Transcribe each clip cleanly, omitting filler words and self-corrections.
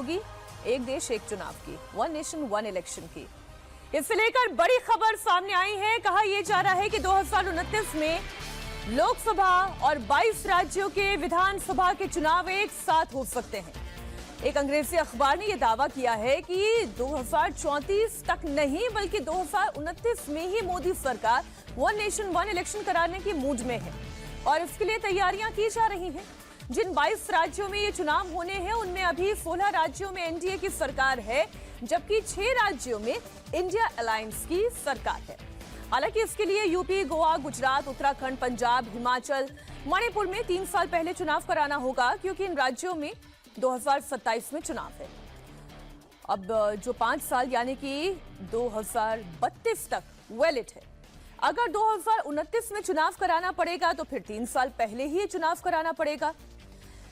होगी एक देश एक चुनाव की, वन नेशन वन इलेक्शन की। इससे लेकर बड़ी खबर सामने आई है। कहा यह जा रहा है कि 2029 में लोकसभा और 22 राज्यों के विधानसभा के चुनाव एक साथ हो सकते हैं। एक अंग्रेजी अखबार ने यह दावा किया है कि 2034 तक नहीं बल्कि 2029 में ही मोदी सरकार वन नेशन वन इलेक्शन कराने की मूड में है और इसके लिए तैयारियां की जा रही हैं। जिन 22 राज्यों में ये चुनाव होने हैं उनमें अभी 16 राज्यों में एनडीए की सरकार है, जबकि 6 राज्यों में इंडिया अलायंस की सरकार है। हालांकि इसके लिए यूपी, गोवा, गुजरात, उत्तराखंड, पंजाब, हिमाचल, मणिपुर में 3 साल पहले चुनाव कराना होगा, क्योंकि इन राज्यों में 2027 में चुनाव है। अब जो 5 साल यानी कि 2032 तक वैलिड है। अगर 2029 में चुनाव कराना पड़ेगा तो फिर 3 साल पहले ही चुनाव कराना पड़ेगा।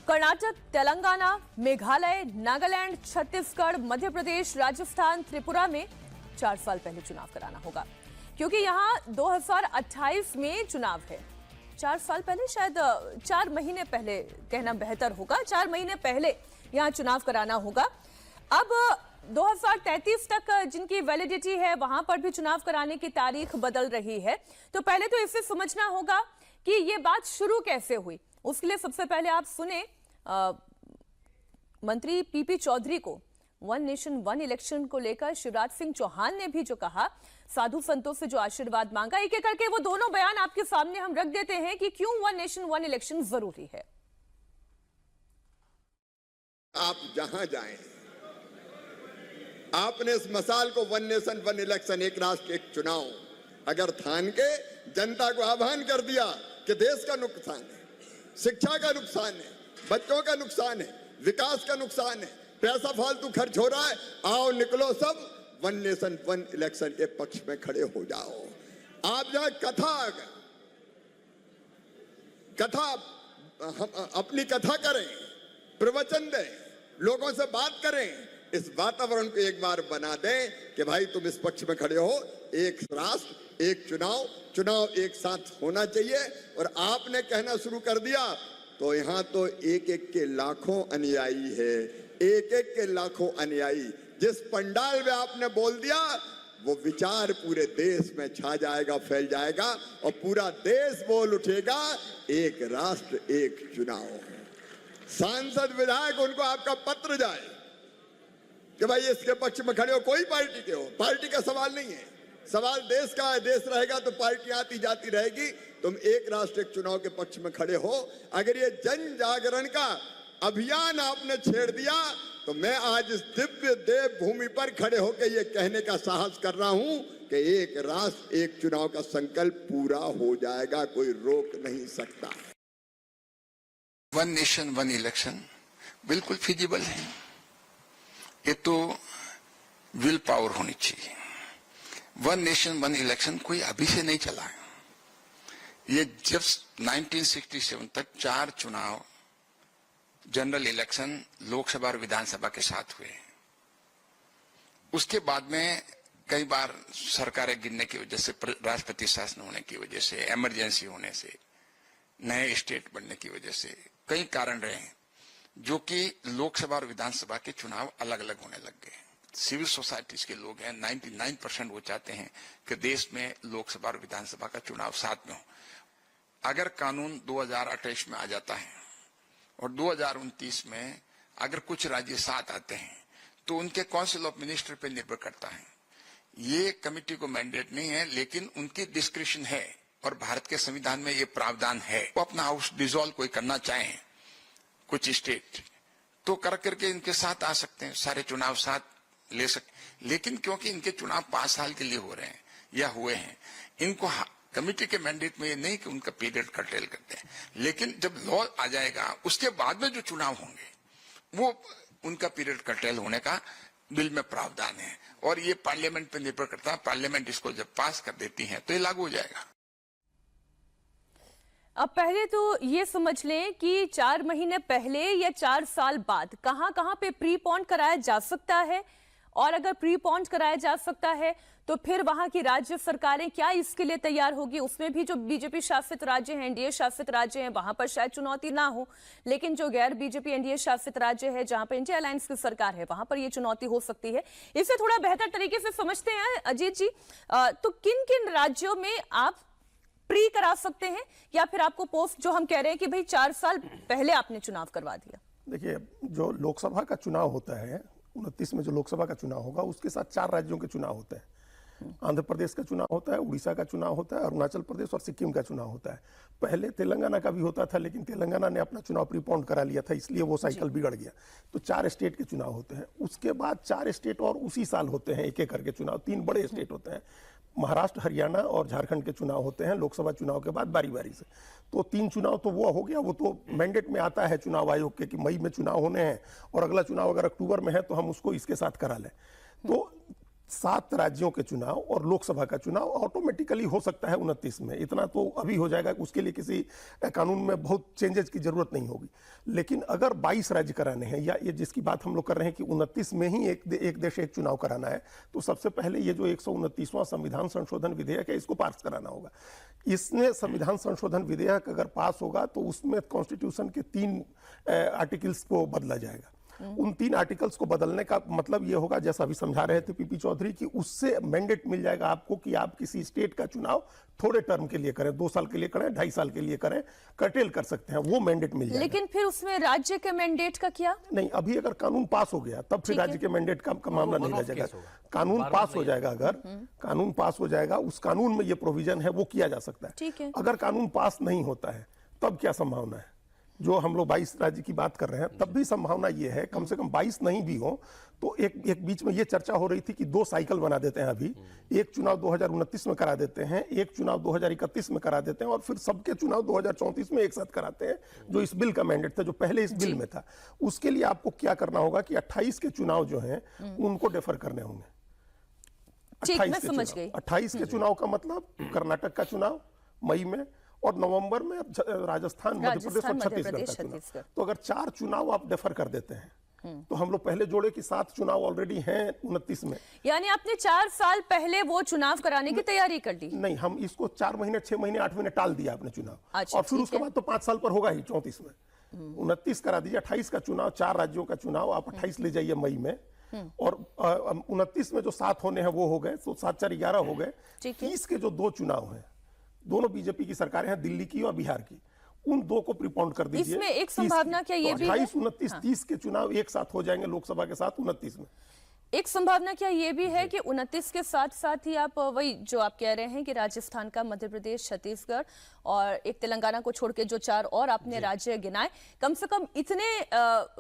कर्नाटक, तेलंगाना, मेघालय, नागालैंड, छत्तीसगढ़, मध्य प्रदेश, राजस्थान, त्रिपुरा में 4 साल पहले चुनाव कराना होगा, क्योंकि यहां 2028 में चुनाव है। 4 साल पहले, शायद 4 महीने पहले कहना बेहतर होगा, 4 महीने पहले यहां चुनाव कराना होगा। अब 2033 तक जिनकी वैलिडिटी है वहां पर भी चुनाव कराने की तारीख बदल रही है। तो पहले तो इसे समझना होगा कि ये बात शुरू कैसे हुई। उसके लिए सबसे पहले आप सुने मंत्री पीपी चौधरी को वन नेशन वन इलेक्शन को लेकर शिवराज सिंह चौहान ने भी जो कहा, साधु संतों से जो आशीर्वाद मांगा। एक एक करके वो दोनों बयान आपके सामने हम रख देते हैं कि क्यों वन नेशन वन इलेक्शन जरूरी है। आप जहां जाएं, आपने इस मसाल को वन नेशन वन इलेक्शन, एक राष्ट्र एक चुनाव, अगर थान के जनता को आह्वान कर दिया कि देश का नुकसान है, शिक्षा का नुकसान है, बच्चों का नुकसान है, विकास का नुकसान है, पैसा फालतू खर्च हो रहा है, आओ निकलो सब वन नेशन वन इलेक्शन के पक्ष में खड़े हो जाओ। आप जहां अपनी कथा करें, प्रवचन दें, लोगों से बात करें, इस वातावरण को एक बार बना दें कि भाई तुम इस पक्ष में खड़े हो, एक राष्ट्र एक चुनाव, चुनाव एक साथ होना चाहिए। और आपने कहना शुरू कर दिया तो यहां तो एक एक के लाखों अनुयायी है, एक एक के लाखों अनुयायी। जिस पंडाल में आपने बोल दिया वो विचार पूरे देश में छा जाएगा, फैल जाएगा और पूरा देश बोल उठेगा एक राष्ट्र एक चुनाव। सांसद विधायक उनको आपका पत्र जाए कि भाई इसके पक्ष में खड़े हो, कोई पार्टी के हो, पार्टी का सवाल नहीं है, सवाल देश का है। देश रहेगा तो पार्टी आती जाती रहेगी, तुम एक राष्ट्र एक चुनाव के पक्ष में खड़े हो। अगर ये जन जागरण का अभियान आपने छेड़ दिया तो मैं आज इस दिव्य देव भूमि पर खड़े होकर ये कहने का साहस कर रहा हूं कि एक राष्ट्र एक चुनाव का संकल्प पूरा हो जाएगा, कोई रोक नहीं सकता। वन नेशन वन इलेक्शन बिल्कुल फिजिबल है। ये तो विल पावर होनी चाहिए। वन नेशन वन इलेक्शन कोई अभी से नहीं चला है। ये जब 1967 तक 4 चुनाव जनरल इलेक्शन लोकसभा और विधानसभा के साथ हुए। उसके बाद में कई बार सरकारें गिरने की वजह से, राष्ट्रपति शासन होने की वजह से, इमरजेंसी होने से, नए स्टेट बनने की वजह से कई कारण रहे हैं, जो कि लोकसभा और विधानसभा के चुनाव अलग अलग होने लग गए। सिविल सोसाइटीज के लोग हैं, 99% वो चाहते हैं कि देश में लोकसभा और विधानसभा का चुनाव साथ में हो। अगर कानून 2028 में आ जाता है और 2029 में अगर कुछ राज्य साथ आते हैं तो उनके काउंसिल ऑफ मिनिस्टर पे निर्भर करता है। ये कमेटी को मैंडेट नहीं है, लेकिन उनकी डिस्क्रिप्शन है और भारत के संविधान में ये प्रावधान है। वो अपना हाउस डिसॉल्व कोई करना चाहें कुछ स्टेट तो कर करके इनके साथ आ सकते हैं, सारे चुनाव साथ ले सकते। लेकिन क्योंकि इनके चुनाव 5 साल के लिए हो रहे हैं या हुए हैं, इनको कमेटी के मैंडेट में ये नहीं कि उनका पीरियड कर्टेल करते हैं। लेकिन जब लॉ आ जाएगा उसके बाद में जो चुनाव होंगे वो उनका पीरियड कर्टेल होने का बिल में प्रावधान है और ये पार्लियामेंट पे निर्भर करता है। पार्लियामेंट इसको जब पास कर देती है तो ये लागू हो जाएगा। अब पहले तो ये समझ लें कि 4 महीने पहले या 4 साल बाद कहां-कहां पे प्री पॉन्ड कराया जा सकता है और अगर प्रीपोन्ड कराया जा सकता है तो फिर वहां की राज्य सरकारें क्या इसके लिए तैयार होगी? उसमें भी जो बीजेपी शासित राज्य हैं, एनडीए शासित राज्य हैं, वहां पर शायद चुनौती ना हो, लेकिन जो गैर बीजेपी एनडीए शासित राज्य है, जहां पर इंडिया अलायंस की सरकार है, वहां पर यह चुनौती हो सकती है। इसे थोड़ा बेहतर तरीके से समझते हैं अजीत जी। तो किन किन राज्यों में आप प्री करा सकते हैं, या फिर आपको पोस्ट जो हम कह रहे हैं कि भाई 4 साल पहले आपने चुनाव करवा दिया? देखिए, जो लोकसभा का चुनाव होता है 29 में, जो लोकसभा का चुनाव होगा उसके साथ 4 राज्यों के चुनाव होते हैं। आंध्र प्रदेश का चुनाव होता है, उड़ीसा का चुनाव होता है, अरुणाचल प्रदेश और सिक्किम का चुनाव होता है। पहले तेलंगाना का भी होता था, लेकिन तेलंगाना ने अपना चुनाव प्रीपोन्ड करा लिया था, इसलिए वो साइकिल बिगड़ गया। तो 4 स्टेट के चुनाव होते हैं। उसके बाद 4 स्टेट और उसी साल होते हैं, एक एक करके चुनाव। 3 बड़े स्टेट होते हैं, महाराष्ट्र, हरियाणा और झारखंड के चुनाव होते हैं लोकसभा चुनाव के बाद बारी बारी से। तो 3 चुनाव तो वो हो गया, वो तो मैंडेट में आता है चुनाव आयोग के कि मई में चुनाव होने हैं और अगला चुनाव अगर अक्टूबर में है तो हम उसको इसके साथ करा लें। तो 7 राज्यों के चुनाव और लोकसभा का चुनाव ऑटोमेटिकली हो सकता है 29 में। इतना तो अभी हो जाएगा, उसके लिए किसी कानून में बहुत चेंजेस की जरूरत नहीं होगी। लेकिन अगर 22 राज्य कराने हैं, या ये जिसकी बात हम लोग कर रहे हैं कि 29 में ही एक देश एक चुनाव कराना है, तो सबसे पहले ये जो 129वां संविधान संशोधन विधेयक है, इसको पास कराना होगा। इसने संविधान संशोधन विधेयक अगर पास होगा तो उसमें कॉन्स्टिट्यूशन के 3 आर्टिकल्स को बदला जाएगा। उन 3 आर्टिकल्स को बदलने का मतलब ये होगा, जैसा अभी समझा रहे थे पीपी चौधरी, कि उससे मैंडेट मिल जाएगा आपको कि आप किसी स्टेट का चुनाव थोड़े टर्म के लिए करें, 2 साल के लिए करें, 2.5 साल के लिए करें, कर्टेल कर सकते हैं, वो मैंडेट मिल जाएगा। लेकिन फिर उसमें राज्य के मैंडेट का क्या? नहीं, अभी अगर कानून पास हो गया तब फिर राज्य के मैंडेट का मामला नहीं रह जाएगा। कानून पास हो जाएगा, अगर कानून पास हो जाएगा, उस कानून में ये प्रोविजन है, वो किया जा सकता है। ठीक है। अगर कानून पास नहीं होता है तब क्या संभावना है? जो हम लोग 22 राज्य की बात कर रहे हैं, तब भी संभावना ये है, कम से कम 22 नहीं भी हो तो एक बीच में ये चर्चा हो रही थी कि 2 साइकिल बना देते हैं। अभी एक चुनाव 2029 में करा देते हैं, एक चुनाव 2031 में करा देते हैं, और फिर सबके चुनाव 2034 में एक साथ कराते हैं, जो इस बिल का मैंडेट था, जो पहले इस बिल में था। उसके लिए आपको क्या करना होगा कि 28 के चुनाव जो हैं उनको डेफर करने होंगे। 28 के चुनाव का मतलब कर्नाटक का चुनाव मई में, और नवंबर में राजस्थान, मध्य प्रदेश और छत्तीसगढ़ का चुनाव। तो अगर 4 चुनाव आप डेफर कर देते हैं तो हम लोग पहले जोड़े कि 7 चुनाव ऑलरेडी हैं 29 में। यानी आपने 4 साल पहले वो चुनाव कराने की तैयारी कर ली? नहीं, हम इसको 4 महीने, 6 महीने, 8 महीने टाल दिया आपने चुनाव। अच्छा, और फिर उसके बाद तो 5 साल पर होगा ही 34 में। 29 करा दीजिए, 28 का चुनाव, 4 राज्यों का चुनाव आप 28 ले जाइए मई में, और 29 में जो 7 होने हैं वो हो गए, तो 7 4 11 हो गए। 30 के जो 2 चुनाव हैं, दोनों बीजेपी की सरकारें हैं, दिल्ली की और बिहार की, उन 2 को प्रीपोन्ड कर दीजिए। इसमें एक संभावना क्या ये भी है? 28, 29, 30 के चुनाव एक साथ हो जाएंगे लोकसभा के साथ 29 में। एक संभावना क्या ये भी है कि 29 के साथ साथ ही आप वही जो आप कह रहे हैं कि राजस्थान का, मध्य प्रदेश, छत्तीसगढ़ और एक तेलंगाना को छोड़ के जो 4 और आपने राज्य गिनाए, कम से कम इतने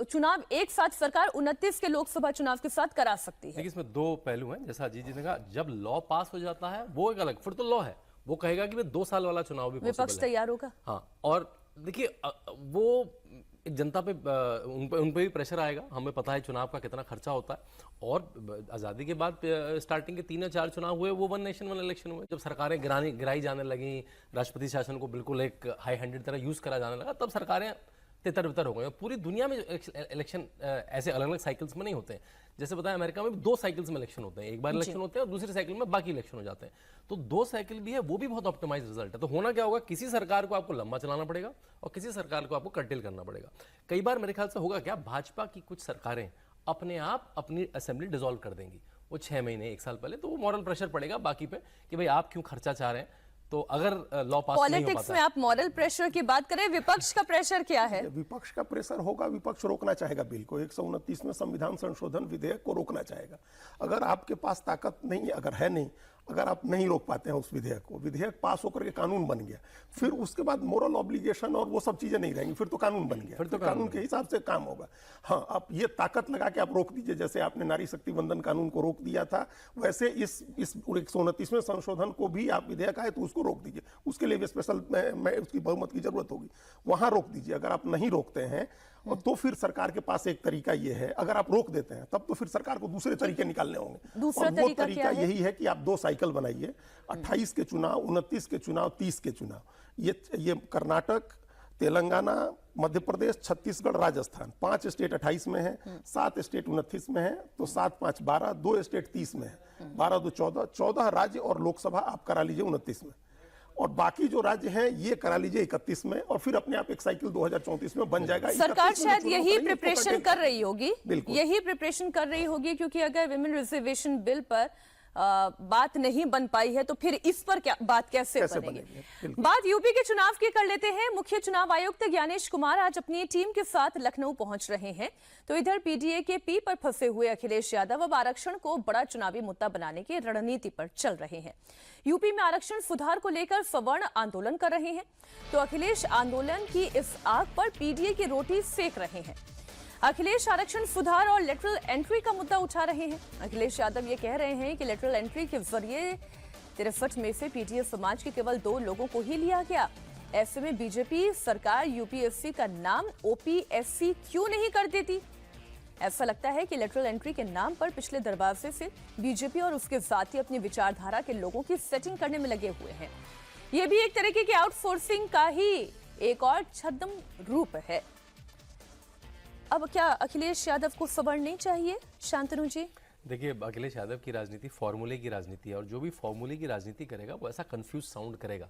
चुनाव एक साथ सरकार 29 के लोकसभा चुनाव के साथ करा सकती है? देखिए, इसमें 2 पहलू हैं। जैसा अजीत जी ने कहा, जब लॉ पास हो जाता है वो एक अलग, फिर तो लॉ है, वो कहेगा कि 2 साल वाला चुनाव भी विपक्ष तैयार होगा। हाँ, और देखिए वो एक जनता पे उन पे भी प्रेशर आएगा। हमें पता है चुनाव का कितना खर्चा होता है, और आज़ादी के बाद स्टार्टिंग के 3 या 4 चुनाव हुए वो 1 नेशन 1 इलेक्शन हुए। जब सरकारें गिराई जाने लगी, राष्ट्रपति शासन को बिल्कुल एक हाई हैंडेड तरह यूज करा जाने लगा, तब सरकारें तितर बितर हो गई। पूरी दुनिया में इलेक्शन ऐसे अलग अलग साइकिल्स में नहीं होते हैं। जैसे बताया, अमेरिका में भी 2 साइकिल्स में इलेक्शन होते हैं, एक बार इलेक्शन होते हैं और दूसरी साइकिल में बाकी इलेक्शन हो जाते हैं। तो 2 साइकिल भी है, वो भी बहुत ऑप्टिमाइज रिजल्ट है। तो होना क्या होगा, किसी सरकार को आपको लंबा चलाना पड़ेगा और किसी सरकार को आपको कर्टेल करना पड़ेगा। कई बार मेरे ख्याल से होगा क्या, भाजपा की कुछ सरकारें अपने आप अपनी असेंबली डिसॉल्व कर देंगी, वो 6 महीने 1 साल पहले। तो वो मॉरल प्रेशर पड़ेगा बाकी पे कि भाई आप क्यों खर्चा चाह रहे हैं। तो अगर लॉ पास नहीं हो पाता, पॉलिटिक्स में आप मॉरल प्रेशर की बात करें, विपक्ष का प्रेशर क्या है? विपक्ष का प्रेशर होगा, विपक्ष रोकना चाहेगा बिल को, 129 में संविधान संशोधन विधेयक को रोकना चाहेगा। अगर आपके पास ताकत नहीं, अगर है नहीं, अगर आप नहीं रोक पाते हैं उस विधेयक को, विधेयक पास होकर के कानून बन गया, फिर उसके बाद मोरल ऑब्लिगेशन और वो सब चीजें नहीं रहेंगी, फिर तो कानून बन गया, फिर तो कानून के हिसाब से काम होगा। हाँ, आप ये ताकत लगा के आप रोक दीजिए, जैसे आपने नारी शक्ति वंदन कानून को रोक दिया था, वैसे इस 129वें संशोधन को भी आप विधेयक आए तो उसको रोक दीजिए। उसके लिए भी स्पेशल उसकी बहुमत की जरूरत होगी, वहां रोक दीजिए। अगर आप नहीं रोकते हैं और तो फिर सरकार के पास एक तरीका ये है, अगर आप रोक देते हैं तब तो फिर सरकार को दूसरे तरीके निकालने होंगे। दूसरा और वो तरीका यही है कि आप 2 साइकिल बनाइए, 28 के चुनाव, 29 के चुनाव, 30 के चुनाव। ये कर्नाटक, तेलंगाना, मध्य प्रदेश, छत्तीसगढ़, राजस्थान 5 स्टेट 28 में है, 7 स्टेट 29 में है, तो 7 5 12, 2 स्टेट 30 में है, 12 2 14, 14 राज्य और लोकसभा आप करा लीजिए 29 में, और बाकी जो राज्य हैं ये करा लीजिए 31 में, और फिर अपने आप एक साइकिल 2034 में बन जाएगा। सरकार शायद यही प्रिपरेशन कर रही होगी, बिल्कुल यही प्रिपरेशन कर रही होगी, क्योंकि अगर विमेन रिजर्वेशन बिल पर बात नहीं बन पाई है तो फिर इस पर क्या बात कैसे बनेगी। बात यूपी के चुनाव की कर लेते हैं। मुख्य चुनाव आयुक्त ज्ञानेश कुमार आज अपनी टीम के साथ लखनऊ पहुंच रहे हैं। तो इधर पीडीए के पी पर फंसे हुए अखिलेश यादव अब आरक्षण को बड़ा चुनावी मुद्दा बनाने की रणनीति पर चल रहे हैं। यूपी में आरक्षण सुधार को लेकर सवर्ण आंदोलन कर रहे हैं, तो अखिलेश आंदोलन की इस आग पर पीडीए की रोटी सेक रहे हैं। अखिलेश आरक्षण सुधार और लेटरल एंट्री का मुद्दा उठा रहे हैं। अखिलेश यादव ये कह रहे हैं कि लेटरल एंट्री के जरिए 63 में से पीडीए समाज के केवल 2 लोगों को ही लिया गया। ऐसे में बीजेपी सरकार यूपीएससी का नाम ओपीएससी क्यों नहीं कर देती। ऐसा लगता है कि लेटरल एंट्री के नाम पर पिछले दरवाजे से बीजेपी और उसके साथी अपनी विचारधारा के लोगों की सेटिंग करने में लगे हुए हैं। ये भी एक तरीके की आउटसोर्सिंग का ही एक और छद्म रूप है। अब क्या अखिलेश यादव को सवर्ण नहीं चाहिए, शांतनु जी? देखिए, अखिलेश यादव की राजनीति फॉर्मूले की राजनीति है, और जो भी फॉर्मूले की राजनीति करेगा वो ऐसा कंफ्यूज साउंड करेगा,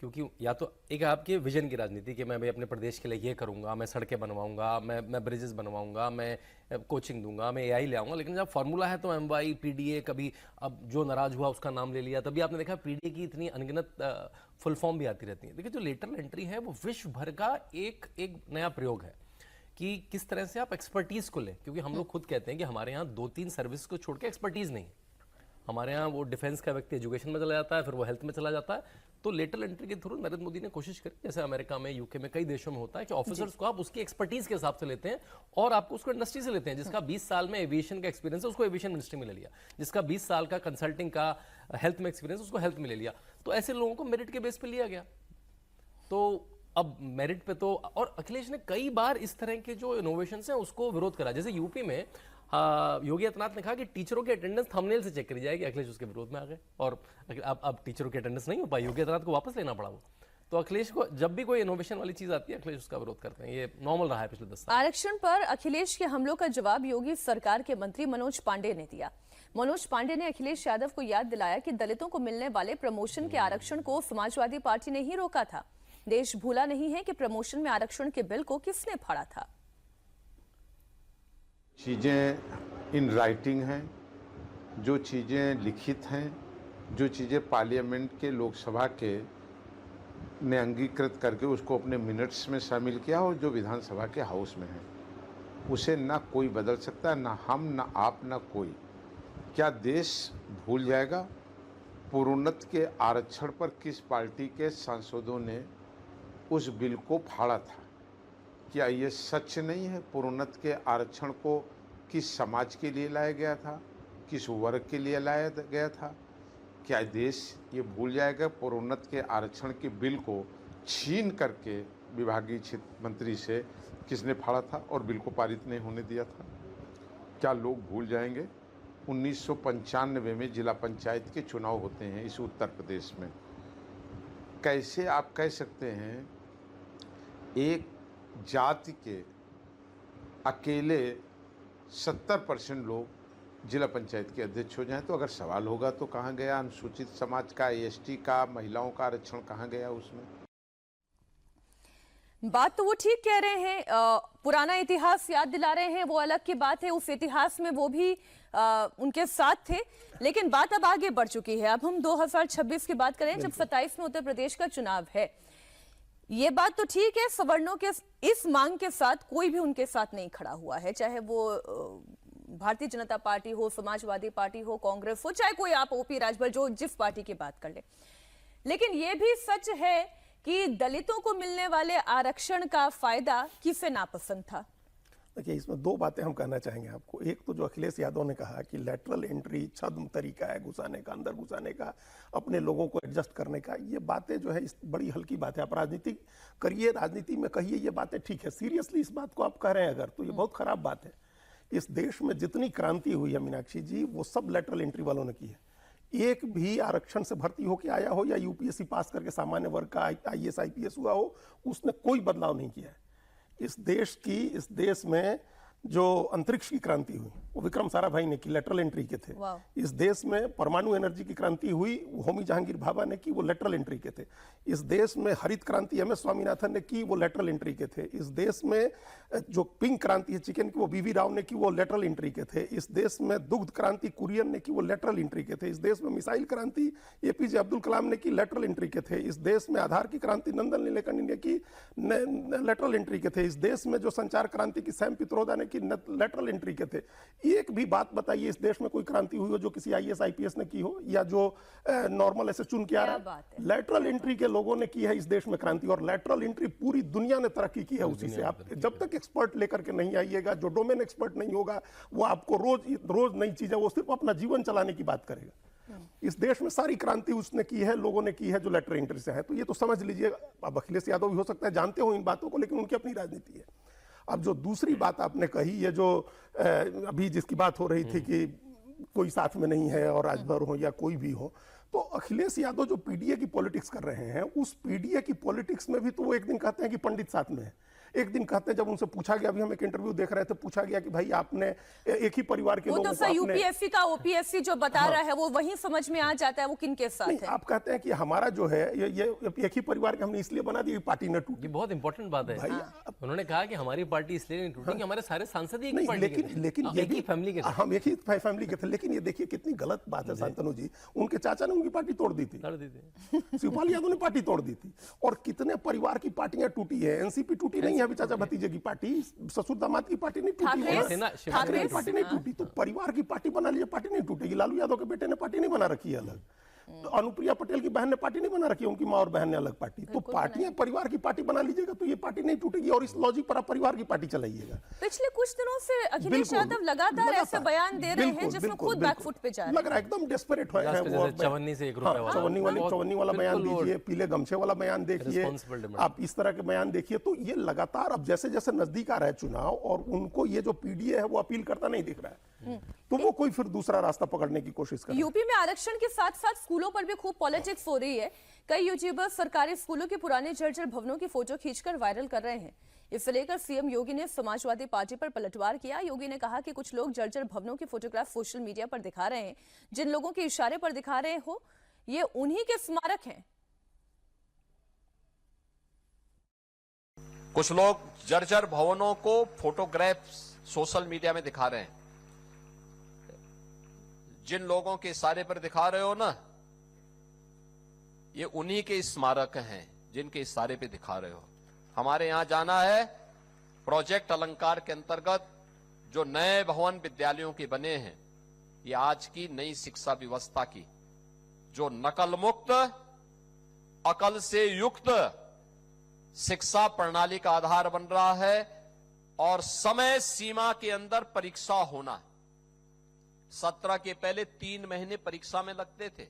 क्योंकि या तो एक आपके विजन की राजनीति कि मैं भाई अपने प्रदेश के लिए ये करूंगा, मैं सड़कें बनवाऊंगा, मैं ब्रिजेस बनवाऊंगा, मैं कोचिंग दूंगा, मैं एआई ले आऊंगा, लेकिन जब फॉर्मूला है तो एमवाई, पीडीए, कभी अब जो नाराज हुआ उसका नाम ले लिया। तभी आपने देखा पीडीए की इतनी अनगिनत फुल फॉर्म भी आती रहती है। देखिए, जो लेटरल एंट्री है वो विश्व भर का एक नया प्रयोग है कि किस तरह से आप एक्सपर्टीज को लें, क्योंकि हम लोग खुद कहते हैं कि हमारे यहाँ 2-3 सर्विस को छोड़ के एक्सपर्टीज नहीं। हमारे यहाँ वो डिफेंस का व्यक्ति एजुकेशन में चला जाता है, फिर वो हेल्थ में चला जाता है। तो लेटरल एंट्री के थ्रू नरेंद्र मोदी ने कोशिश करी, जैसे अमेरिका में, यूके में, कई देशों में होता है कि ऑफिसर्स को आप उसकी एक्सपर्टीज के हिसाब से लेते हैं और आपको उसको इंडस्ट्री से लेते हैं। जिसका 20 साल में एविएशन का एक्सपीरियंस है उसको एविएशन मिनिस्ट्री में ले लिया, जिसका 20 साल का कंसल्टिंग का हेल्थ में एक्सपीरियंस उसको हेल्थ में ले लिया। तो ऐसे लोगों को मेरिट के बेस पे लिया गया। तो अब मेरिट पे तो, और अखिलेश ने कई बार इस तरह के जो इनोवेशंस हैं उसको विरोध करा। जैसे यूपी में योगी आदित्यनाथ ने कहा कि टीचरों की अटेंडेंस थंबनेल से चेक करी जाएगी, अखिलेश उसके विरोध में आ गए और अब टीचरों की अटेंडेंस नहीं हो पाई, योगी आदित्यनाथ को वापस लेना पड़ा वो। तो अखिलेश को जब भी कोई इनोवेशन वाली चीज आती है अखिलेश उसका विरोध करते हैं, ये नॉर्मल रहा है पिछले 10 साल। आरक्षण पर अखिलेश के हमलों का जवाब योगी सरकार के मंत्री मनोज पांडे ने दिया। मनोज पांडे ने अखिलेश यादव को याद दिलाया कि दलितों को मिलने वाले प्रमोशन के आरक्षण को समाजवादी पार्टी ने ही रोका था। देश भूला नहीं है कि प्रमोशन में आरक्षण के बिल को किसने फाड़ा था। चीजें इन राइटिंग हैं, जो चीजें लिखित हैं, जो चीजें पार्लियामेंट के, लोकसभा के ने अंगीकृत करके उसको अपने मिनट्स में शामिल किया, और जो विधानसभा के हाउस में है उसे ना कोई बदल सकता, ना हम, ना आप, ना कोई। क्या देश भूल जाएगा प्रोन्नत के आरक्षण पर किस पार्टी के सांसदों ने उस बिल को फाड़ा था? क्या ये सच नहीं है? प्रोन्नत के आरक्षण को किस समाज के लिए लाया गया था, किस वर्ग के लिए लाया गया था? क्या देश ये भूल जाएगा प्रोन्नत के आरक्षण के बिल को छीन करके विभागीय मंत्री से किसने फाड़ा था और बिल को पारित नहीं होने दिया था? क्या लोग भूल जाएंगे 1995 में जिला पंचायत के चुनाव होते हैं इस उत्तर प्रदेश में? कैसे आप कह सकते हैं एक जाति के अकेले 70% लोग जिला पंचायत के अध्यक्ष हो जाएं? तो अगर सवाल होगा तो कहाँ गया अनुसूचित समाज का, एसटी का, महिलाओं का आरक्षण कहाँ गया उसमें? बात तो वो ठीक कह रहे हैं, पुराना इतिहास याद दिला रहे हैं, वो अलग की बात है। उस इतिहास में वो भी उनके साथ थे, लेकिन बात अब आगे बढ़ चुकी है। अब हम 2026 की बात करें, जब 27 में उत्तर प्रदेश का चुनाव है। ये बात तो ठीक है, सवर्णों के इस मांग के साथ कोई भी उनके साथ नहीं खड़ा हुआ है, चाहे वो भारतीय जनता पार्टी हो, समाजवादी पार्टी हो, कांग्रेस हो, चाहे कोई आप ओपी राजभर जो जिस पार्टी की बात कर ले। लेकिन ये भी सच है कि दलितों को मिलने वाले आरक्षण का फायदा किसे नापसंद था। देखिए, इसमें 2 बातें हम कहना चाहेंगे आपको। एक तो जो अखिलेश यादव ने कहा कि लेटरल एंट्री छद्म तरीका है घुसाने का, अंदर घुसाने का, अपने लोगों को एडजस्ट करने का, ये बातें जो है इस बड़ी हल्की बात है। आप राजनीति करिए, राजनीति में कहिए ये बातें ठीक है, सीरियसली इस बात को आप कह रहे हैं अगर, तो ये बहुत खराब बात है। इस देश में जितनी क्रांति हुई है मीनाक्षी जी, वो सब लेटरल एंट्री वालों ने की है। एक भी आरक्षण से भर्ती होकर आया हो या यूपीएससी पास करके सामान्य वर्ग का आईएएस आईपीएस हुआ हो, उसने कोई बदलाव नहीं किया है। इस देश में जो अंतरिक्ष की क्रांति हुई वो विक्रम साराभाई ने की, लेटरल एंट्री के थे। इस देश में परमाणु एनर्जी की क्रांति हुई, वो होमी जहांगीर भाभा ने की, वो लेटरल एंट्री के थे। इस देश में हरित क्रांति एमएस स्वामीनाथन ने की, वो लेटरल एंट्री के थे। इस देश में जो पिंक क्रांति है चिकन की, वो बीवी राव ने की, वो लेटरल एंट्री के थे। इस देश में दुग्ध क्रांति कुरियन ने की, वो लेटरल एंट्री के थे। इस देश में मिसाइल क्रांति एपीजे अब्दुल कलाम ने की, लेटरल एंट्री के थे। इस देश में आधार की क्रांति नंदन नीलेकणी ने की, लेटरल एंट्री के थे। इस देश में जो संचार क्रांति की सैम पित्रोदा ने की, लेटरल एंट्री के थे। एक भी बात बताइए इस देश में कोई क्रांति हुई हो जो किसी आईएएस आईपीएस ने की हो, या जो नॉर्मल ऐसे चुन के आ रहा है। लेटरल एंट्री के लोगों ने की है इस देश में क्रांति, और लेटरल एंट्री पूरी दुनिया ने तरक्की की है उसी से। आप जब तक एक्सपर्ट लेकर के नहीं आइएगा, जो डोमेन एक्सपर्ट नहीं होगा, वो आपको रोज नई चीजें, वो सिर्फ अपना जीवन चलाने की बात करेगा। इस देश में सारी क्रांति उसने की है, लोगों ने की है जो लेटरल एंट्री से है। तो ये तो समझ लीजिए। अब अखिलेश यादव भी हो सकता है जानते हो इन बातों को, लेकिन उनकी अपनी राजनीति है। अब जो दूसरी बात आपने कही, ये जो अभी जिसकी बात हो रही थी कि कोई साथ में नहीं है और राजभर हो या कोई भी हो, तो अखिलेश यादव जो पीडीए की पॉलिटिक्स कर रहे हैं, उस पीडीए की पॉलिटिक्स में भी तो वो एक दिन कहते हैं कि पंडित साथ में है, एक दिन कहते हैं, जब उनसे पूछा गया, अभी हम एक इंटरव्यू देख रहे थे, पूछा गया कि भाई आपने एक ही परिवार के लोगों को, यूपीएससी का ओपीएससी जो बता रहा है वो वही समझ में आ जाता है वो किन के साथ है। आप कहते हैं कि हमारा जो है ये एक ही परिवार के, हमने इसलिए बना दिया पार्टी न टूटी। बहुत इंपॉर्टेंट बात है। उन्होंने कहा कि हमारी पार्टी इसलिए नहीं टूटी कि हमारे सारे सांसद एक ही पार्टी के थे, लेकिन एक ही फैमिली के थे। हम एक ही फैमिली के थे। लेकिन ये देखिए कितनी गलत बात है शांतनु जी, उनके चाचा ने उनकी पार्टी तोड़ दी थी, शिवपाल यादव ने पार्टी तोड़ दी थी। और कितने परिवार की पार्टियां टूटी है। एनसीपी टूटी नहीं है अभी, चाचा भतीजे की पार्टी, ससुर दामाद की पार्टी नहीं टूटी है, ठाकरे की पार्टी नहीं टूटी। तो परिवार की पार्टी बना लीजिए, पार्टी नहीं टूटेगी। लालू यादव के बेटे ने पार्टी नहीं बना रखी है अलग, तो अनुप्रिया पटेल की बहन ने पार्टी नहीं बना रखी है, उनकी माँ और बहन ने अलग पार्टी। तो पार्टियां परिवार की पार्टी बना लीजिएगा तो ये पार्टी नहीं टूटेगी, और इस लॉजिक पर आप परिवार की पार्टी चलाइएगा। पिछले कुछ दिनों से अखिलेश यादव लगातार ऐसे बयान दे रहे हैं जिसमें खुद बैकफुट पे जा रहे हैं। लग रहा है एकदम डेस्परेट है वो। चवन्नी से 1 रुपए वाला, चवन्नी वाला बयान दीजिए, पीले गमछे वाला बयान देखिए, आप इस तरह के बयान देखिए। तो ये लगातार अब जैसे जैसे नजदीक आ रहा है चुनाव, और उनको ये जो पीडीए है वो अपील करता नहीं दिख रहा है, तो वो कोई फिर दूसरा रास्ता पकड़ने की कोशिश कर रहे हैं। यूपी में आरक्षण के साथ साथ स्कूलों पर भी खूब पॉलिटिक्स हो रही है। कई यूट्यूबर्स सरकारी स्कूलों के पुराने जर्जर भवनों की फोटो खींचकर वायरल कर रहे हैं। इसे लेकर सीएम योगी ने समाजवादी पार्टी पर पलटवार किया। योगी ने कहा कि कुछ लोग जर्जर भवनों की फोटोग्राफ सोशल मीडिया पर दिखा रहे हैं, जिन लोगों के इशारे पर दिखा रहे हो ये उन्हीं के स्मारक हैं। कुछ लोग जर्जर भवनों को फोटोग्राफ सोशल मीडिया में दिखा रहे हैं। जिन लोगों के इशारे पर दिखा रहे हो ना, ये उन्हीं के स्मारक हैं जिनके इशारे पे दिखा रहे हो। हमारे यहां जाना है, प्रोजेक्ट अलंकार के अंतर्गत जो नए भवन विद्यालयों के बने हैं, ये आज की नई शिक्षा व्यवस्था की जो नकल मुक्त, अकल से युक्त शिक्षा प्रणाली का आधार बन रहा है, और समय सीमा के अंदर परीक्षा होना। सत्र के पहले 3 महीने परीक्षा में लगते थे,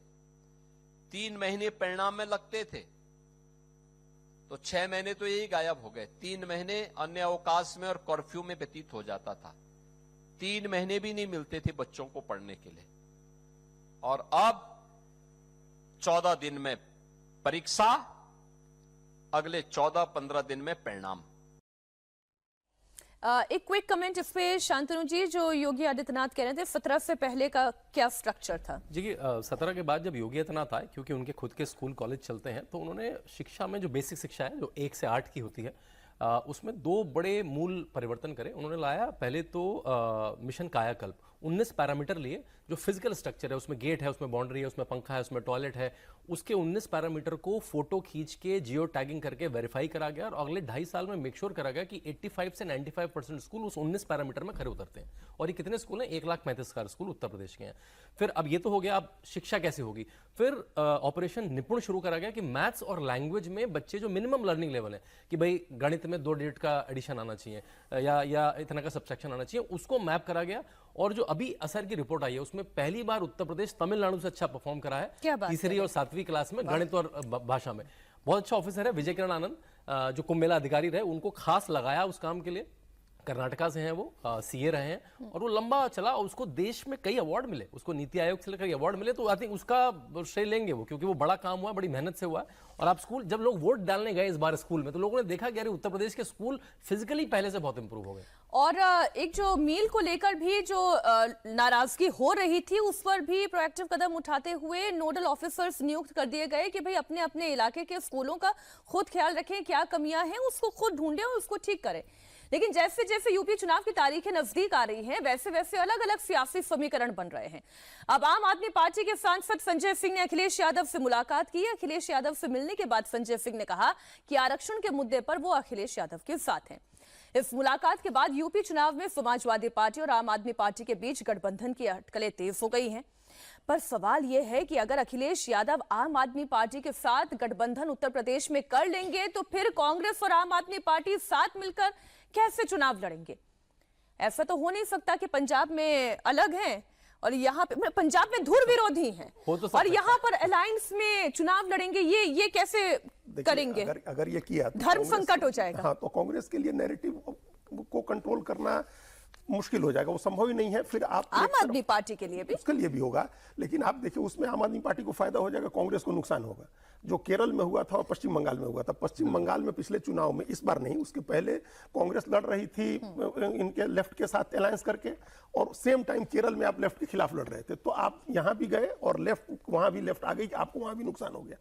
3 महीने परिणाम में लगते थे, तो 6 महीने तो यही गायब हो गए। 3 महीने अन्य अवकाश में और कर्फ्यू में व्यतीत हो जाता था। 3 महीने भी नहीं मिलते थे बच्चों को पढ़ने के लिए, और अब 14 दिन में परीक्षा, अगले 14-15 दिन में परिणाम। एक क्विक कमेंट इस पे शांतनु जी, जो योगी आदित्यनाथ कह रहे थे 17 से पहले का क्या स्ट्रक्चर था? जी 17 के बाद जब योगी आदित्यनाथ आए, क्योंकि उनके खुद के स्कूल कॉलेज चलते हैं, तो उन्होंने शिक्षा में जो बेसिक शिक्षा है जो 1 से 8 की होती है, उसमें 2 बड़े मूल परिवर्तन करे। उन्होंने लाया पहले तो मिशन कायाकल्प, 19 पैरामीटर लिए। जो फिजिकल स्ट्रक्चर है, उसमें गेट है, उसमें बाउंड्री है, उसमें पंखा है, उसमें टॉयलेट है, उसके 19 पैरामीटर को फोटो खींच के जियो टैगिंग करके वेरीफाई करा गया, और अगले 2.5 साल में मेक श्योर करा गया कि 85 से 95% स्कूल उस 19 पैरामीटर में खरे उतरते हैं। और ये कितने स्कूल हैं? 1,35,000 स्कूल उत्तर प्रदेश के हैं। फिर अब ये तो हो गया, अब शिक्षा कैसे होगी? फिर ऑपरेशन निपुण शुरू करा गया कि मैथ्स और लैंग्वेज में बच्चे जो मिनिमम लर्निंग लेवल है, कि भाई गणित में 2 डिजिट का एडिशन आना चाहिए या इतना का सब्ट्रैक्शन आना चाहिए, उसको मैप करा गया। और जो अभी असर की रिपोर्ट आई है, उसमें पहली बार उत्तर प्रदेश तमिलनाडु से अच्छा परफॉर्म करा है, तीसरी और 7वीं क्लास में गणित और भाषा में। बहुत अच्छा ऑफिसर है विजय किरण आनंद, जो कुंभ मेला अधिकारी रहे, उनको खास लगाया उस काम के लिए। कर्नाटका से हैं, वो सीए रहे हैं और वो लंबा चला और उसको देश में कई अवार्ड मिले, उसको नीति आयोग से लेकर अवार्ड मिले। तो आई थिंक उसका श्रेय लेंगे वो, क्योंकि वो बड़ा काम हुआ, बड़ी मेहनत से हुआ है। और आप स्कूल, जब लोग वोट डालने गए इस बार स्कूल में, तो लोगों ने देखा कि अरे उत्तर प्रदेश के स्कूल फिजिकली पहले से बहुत इंप्रूव हो गए। और एक जो मील को लेकर भी जो नाराजगी हो रही थी, उस पर भी प्रोएक्टिव कदम उठाते हुए नोडल ऑफिसर्स नियुक्त कर दिए गए कि भाई अपने अपने इलाके के स्कूलों का खुद ख्याल रखें, क्या कमियां हैं उसको खुद ढूंढें और उसको ठीक करें। लेकिन जैसे जैसे यूपी चुनाव की तारीखें नजदीक आ रही हैं, वैसे वैसे अलग अलग सियासी समीकरण बन रहे हैं। अब आम आदमी पार्टी के सांसद संजय सिंह ने अखिलेश यादव से मुलाकात की। अखिलेश यादव से मिलने के बाद संजय सिंह ने कहा कि आरक्षण के मुद्दे पर वो अखिलेश यादव के साथ हैं। इस मुलाकात के बाद यूपी चुनाव में समाजवादी पार्टी और आम आदमी पार्टी के बीच गठबंधन की अटकलें तेज हो गई हैं। पर सवाल यह है कि अगर अखिलेश यादव आम आदमी पार्टी के साथ गठबंधन उत्तर प्रदेश में कर लेंगे, तो फिर कांग्रेस और आम आदमी पार्टी साथ मिलकर कैसे चुनाव लड़ेंगे? ऐसा तो हो नहीं सकता कि पंजाब में अलग हैं और यहाँ पे पंजाब में धुर विरोधी हैं और यहाँ पर अलायंस में चुनाव लड़ेंगे। ये कैसे करेंगे? अगर ये किया तो धर्म संकट हो जाएगा। हाँ, तो कांग्रेस के लिए नैरेटिव को कंट्रोल करना मुश्किल हो जाएगा, वो संभव ही नहीं है। फिर आप आम आदमी पार्टी के लिए भी, उसके लिए भी होगा, लेकिन आप देखिए उसमें आम आदमी पार्टी को फायदा हो जाएगा, कांग्रेस को नुकसान होगा। जो केरल में हुआ था और पश्चिम बंगाल में हुआ था, पश्चिम बंगाल में पिछले चुनाव में, इस बार नहीं, उसके पहले कांग्रेस लड़ रही थी इनके लेफ्ट के साथ अलायंस करके, और सेम टाइम केरल में आप लेफ्ट के खिलाफ लड़ रहे थे। तो आप यहाँ भी गए और लेफ्ट वहां भी लेफ्ट आ गई, आपको वहां भी नुकसान हो गया।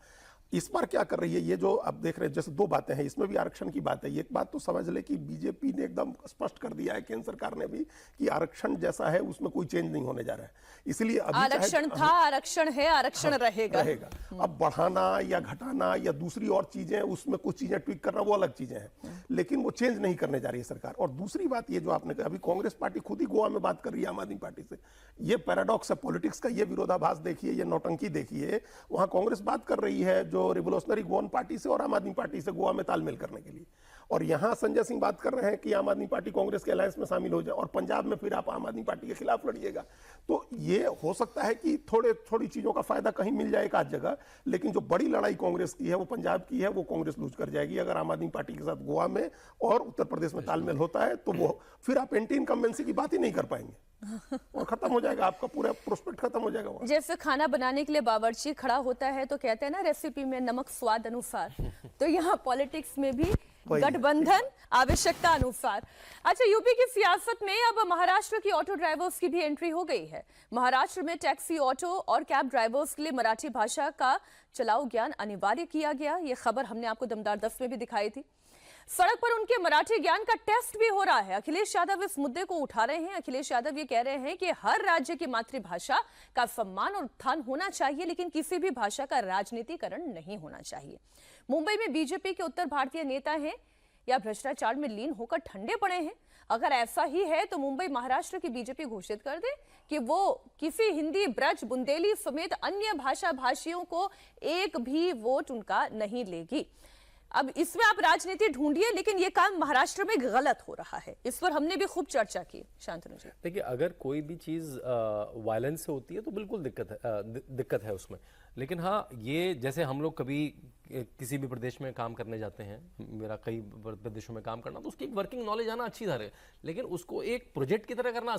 इस बार क्या कर रही है, ये जो आप देख रहे हैं, जैसे दो बातें हैं, इसमें भी आरक्षण की बात है। एक बात तो समझ ले कि बीजेपी ने एकदम स्पष्ट कर दिया है, केंद्र सरकार ने भी, कि आरक्षण जैसा है उसमें कोई चेंज नहीं होने जा रहा है। इसलिए अभी आरक्षण था, आरक्षण है, आरक्षण रहेगा। अब बढ़ाना या घटाना या दूसरी और चीजें, उसमें कुछ चीजें ट्वीक करना, वो अलग चीजें हैं, लेकिन वो चेंज नहीं करने जा रही है सरकार। और दूसरी बात ये जो आपने कहा, अभी कांग्रेस पार्टी खुद ही गोवा में बात कर रही है आम आदमी पार्टी से। ये पैराडॉक्स है पॉलिटिक्स का, ये विरोधाभास देखिए, ये नौटंकी देखिए। वहां कांग्रेस बात कर रही है जो रिवोल्यूशनरी गोवन पार्टी से और आम आदमी पार्टी से गोवा में तालमेल करने के लिए, और यहां संजय सिंह बात कर रहे हैं कि आम आदमी पार्टी कांग्रेस के अलायंस में शामिल हो जाए, और पंजाब में फिर आप आम आदमी पार्टी के खिलाफ लड़िएगा। तो ये हो सकता है कि थोड़ी चीजों का फायदा कहीं मिल जाए एक आध जगह, लेकिन जो बड़ी लड़ाई कांग्रेस की है, वो पंजाब की है, वो कांग्रेस लूज कर जाएगी। अगर आम आदमी पार्टी के साथ गोवा में और उत्तर प्रदेश में तालमेल होता है, तो वो फिर आप एंटी इनकम्बेंसी की बात ही नहीं कर पाएंगे और खत्म हो जाएगा, आपका पूरा प्रोस्पेक्ट खत्म हो जाएगा। जैसे खाना बनाने के लिए बावर्ची खड़ा होता है तो कहते हैं ना, रेसिपी में नमक स्वाद अनुसार, तो यहाँ पॉलिटिक्स में भी गठबंधन आवश्यकता अनुसार। अच्छा, यूपी की सियासत में अब महाराष्ट्र की ऑटो ड्राइवर्स की भी एंट्री हो गई है। महाराष्ट्र में टैक्सी, ऑटो और कैब ड्राइवर्स के लिए मराठी भाषा का चलाऊ ज्ञान अनिवार्य किया गया। ये खबर हमने आपको दमदार 10 में भी दिखाई थी। सड़क पर उनके मराठी ज्ञान का टेस्ट भी हो रहा है। अखिलेश यादव इस मुद्दे को उठा रहे हैं। अखिलेश यादव ये कह रहे हैं कि हर राज्य की मातृभाषा का सम्मान और उत्थान होना चाहिए, लेकिन किसी भी भाषा का राजनीतिकरण नहीं होना चाहिए। मुंबई में बीजेपी के उत्तर भारतीय नेता हैं या भ्रष्टाचार में लीन होकर ठंडे पड़े हैं? अगर ऐसा ही है तो मुंबई महाराष्ट्र की बीजेपी घोषित कर दे कि वो किसी हिंदी, ब्रज, बुंदेली समेत अन्य भाषा भाषियों को एक भी वोट उनका नहीं लेगी। अब इसमें आप राजनीति ढूंढिए, लेकिन ये काम महाराष्ट्र में गलत हो रहा है। इस पर हमने भी खूब चर्चा की। शांतनु जी, देखिए, अगर कोई भी चीज़ वायलेंस से होती है तो बिल्कुल दिक्कत है उसमें। लेकिन हाँ, ये जैसे हम लोग कभी किसी भी प्रदेश में काम करने जाते हैं, मेरा कई प्रदेशों में काम करना, तो उसकी एक वर्किंग नॉलेज आना अच्छी तरह है, लेकिन उसको एक प्रोजेक्ट की तरह करना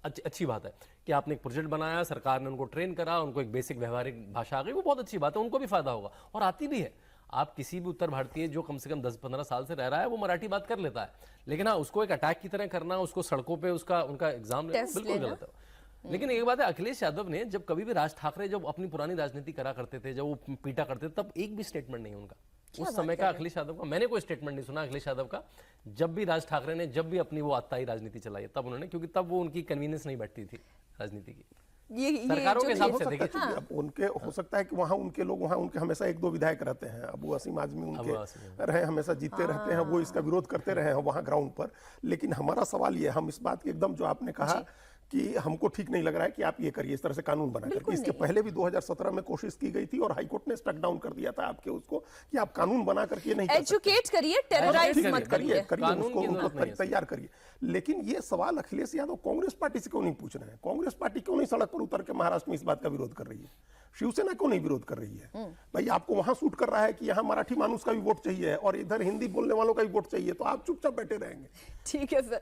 अच्छी बात है कि आपने एक प्रोजेक्ट बनाया, सरकार ने उनको ट्रेन करा, उनको एक बेसिक व्यवहारिक भाषा आ गई, वो बहुत अच्छी बात है, उनको भी फायदा होगा और आती भी है। आप किसी भी उत्तर भारतीय जो कम से कम 10-15 साल से रह रहा है, वो मराठी बात कर लेता है, लेकिन हाँ, उसको एक अटैक की तरह करना, उसको सड़कों पे उनका एग्जाम लेना बिल्कुल गलत है। लेकिन एक बात है, अखिलेश यादव ने जब कभी भी राज ठाकरे जब अपनी पुरानी राजनीति करा करते थे, जब वो पीटा करते थे, तब एक भी स्टेटमेंट नहीं उनका उस समय का अखिलेश यादव का, मैंने कोई स्टेटमेंट नहीं सुना अखिलेश यादव का। जब भी राज ठाकरे ने जब भी अपनी वो आताई राजनीति चलाई तब उन्होंने, क्योंकि तब वो उनकी कन्वीनियंस नहीं बैठती थी राजनीति की, सरकारों के हिसाब से। देखिए, अब उनके हो सकता है कि वहाँ उनके लोग, वहाँ उनके हमेशा 1-2 विधायक रहते हैं, अबू असीम आजमी उनके रहे, हमेशा जीतते रहते हैं, वो इसका विरोध करते रहे हैं वहाँ ग्राउंड पर। लेकिन हमारा सवाल ये, हम इस बात की एकदम जो आपने कहा कि हमको ठीक नहीं लग रहा है कि आप ये करिए, इस तरह से कानून बना करके। इसके पहले भी 2017 में कोशिश की गई थी और हाईकोर्ट ने स्ट्रक डाउन कर दिया था आपके उसको कि आप कानून बना करके नहीं कर सकते। एजुकेट करिए, टेरराइज मत करिए। उसको तैयार करिए। लेकिन ये सवाल अखिलेश यादव कांग्रेस पार्टी से क्यों नहीं पूछ रहे हैं? कांग्रेस पार्टी क्यों नहीं सड़क पर उतर के महाराष्ट्र में इस बात का विरोध कर रही है? शिवसेना क्यों नहीं विरोध कर रही है? भाई आपको वहां सूट कर रहा है कि यहाँ मराठी मानुस का भी वोट चाहिए और इधर हिंदी बोलने वालों का भी वोट चाहिए, तो आप चुपचाप बैठे रहेंगे। ठीक है सर,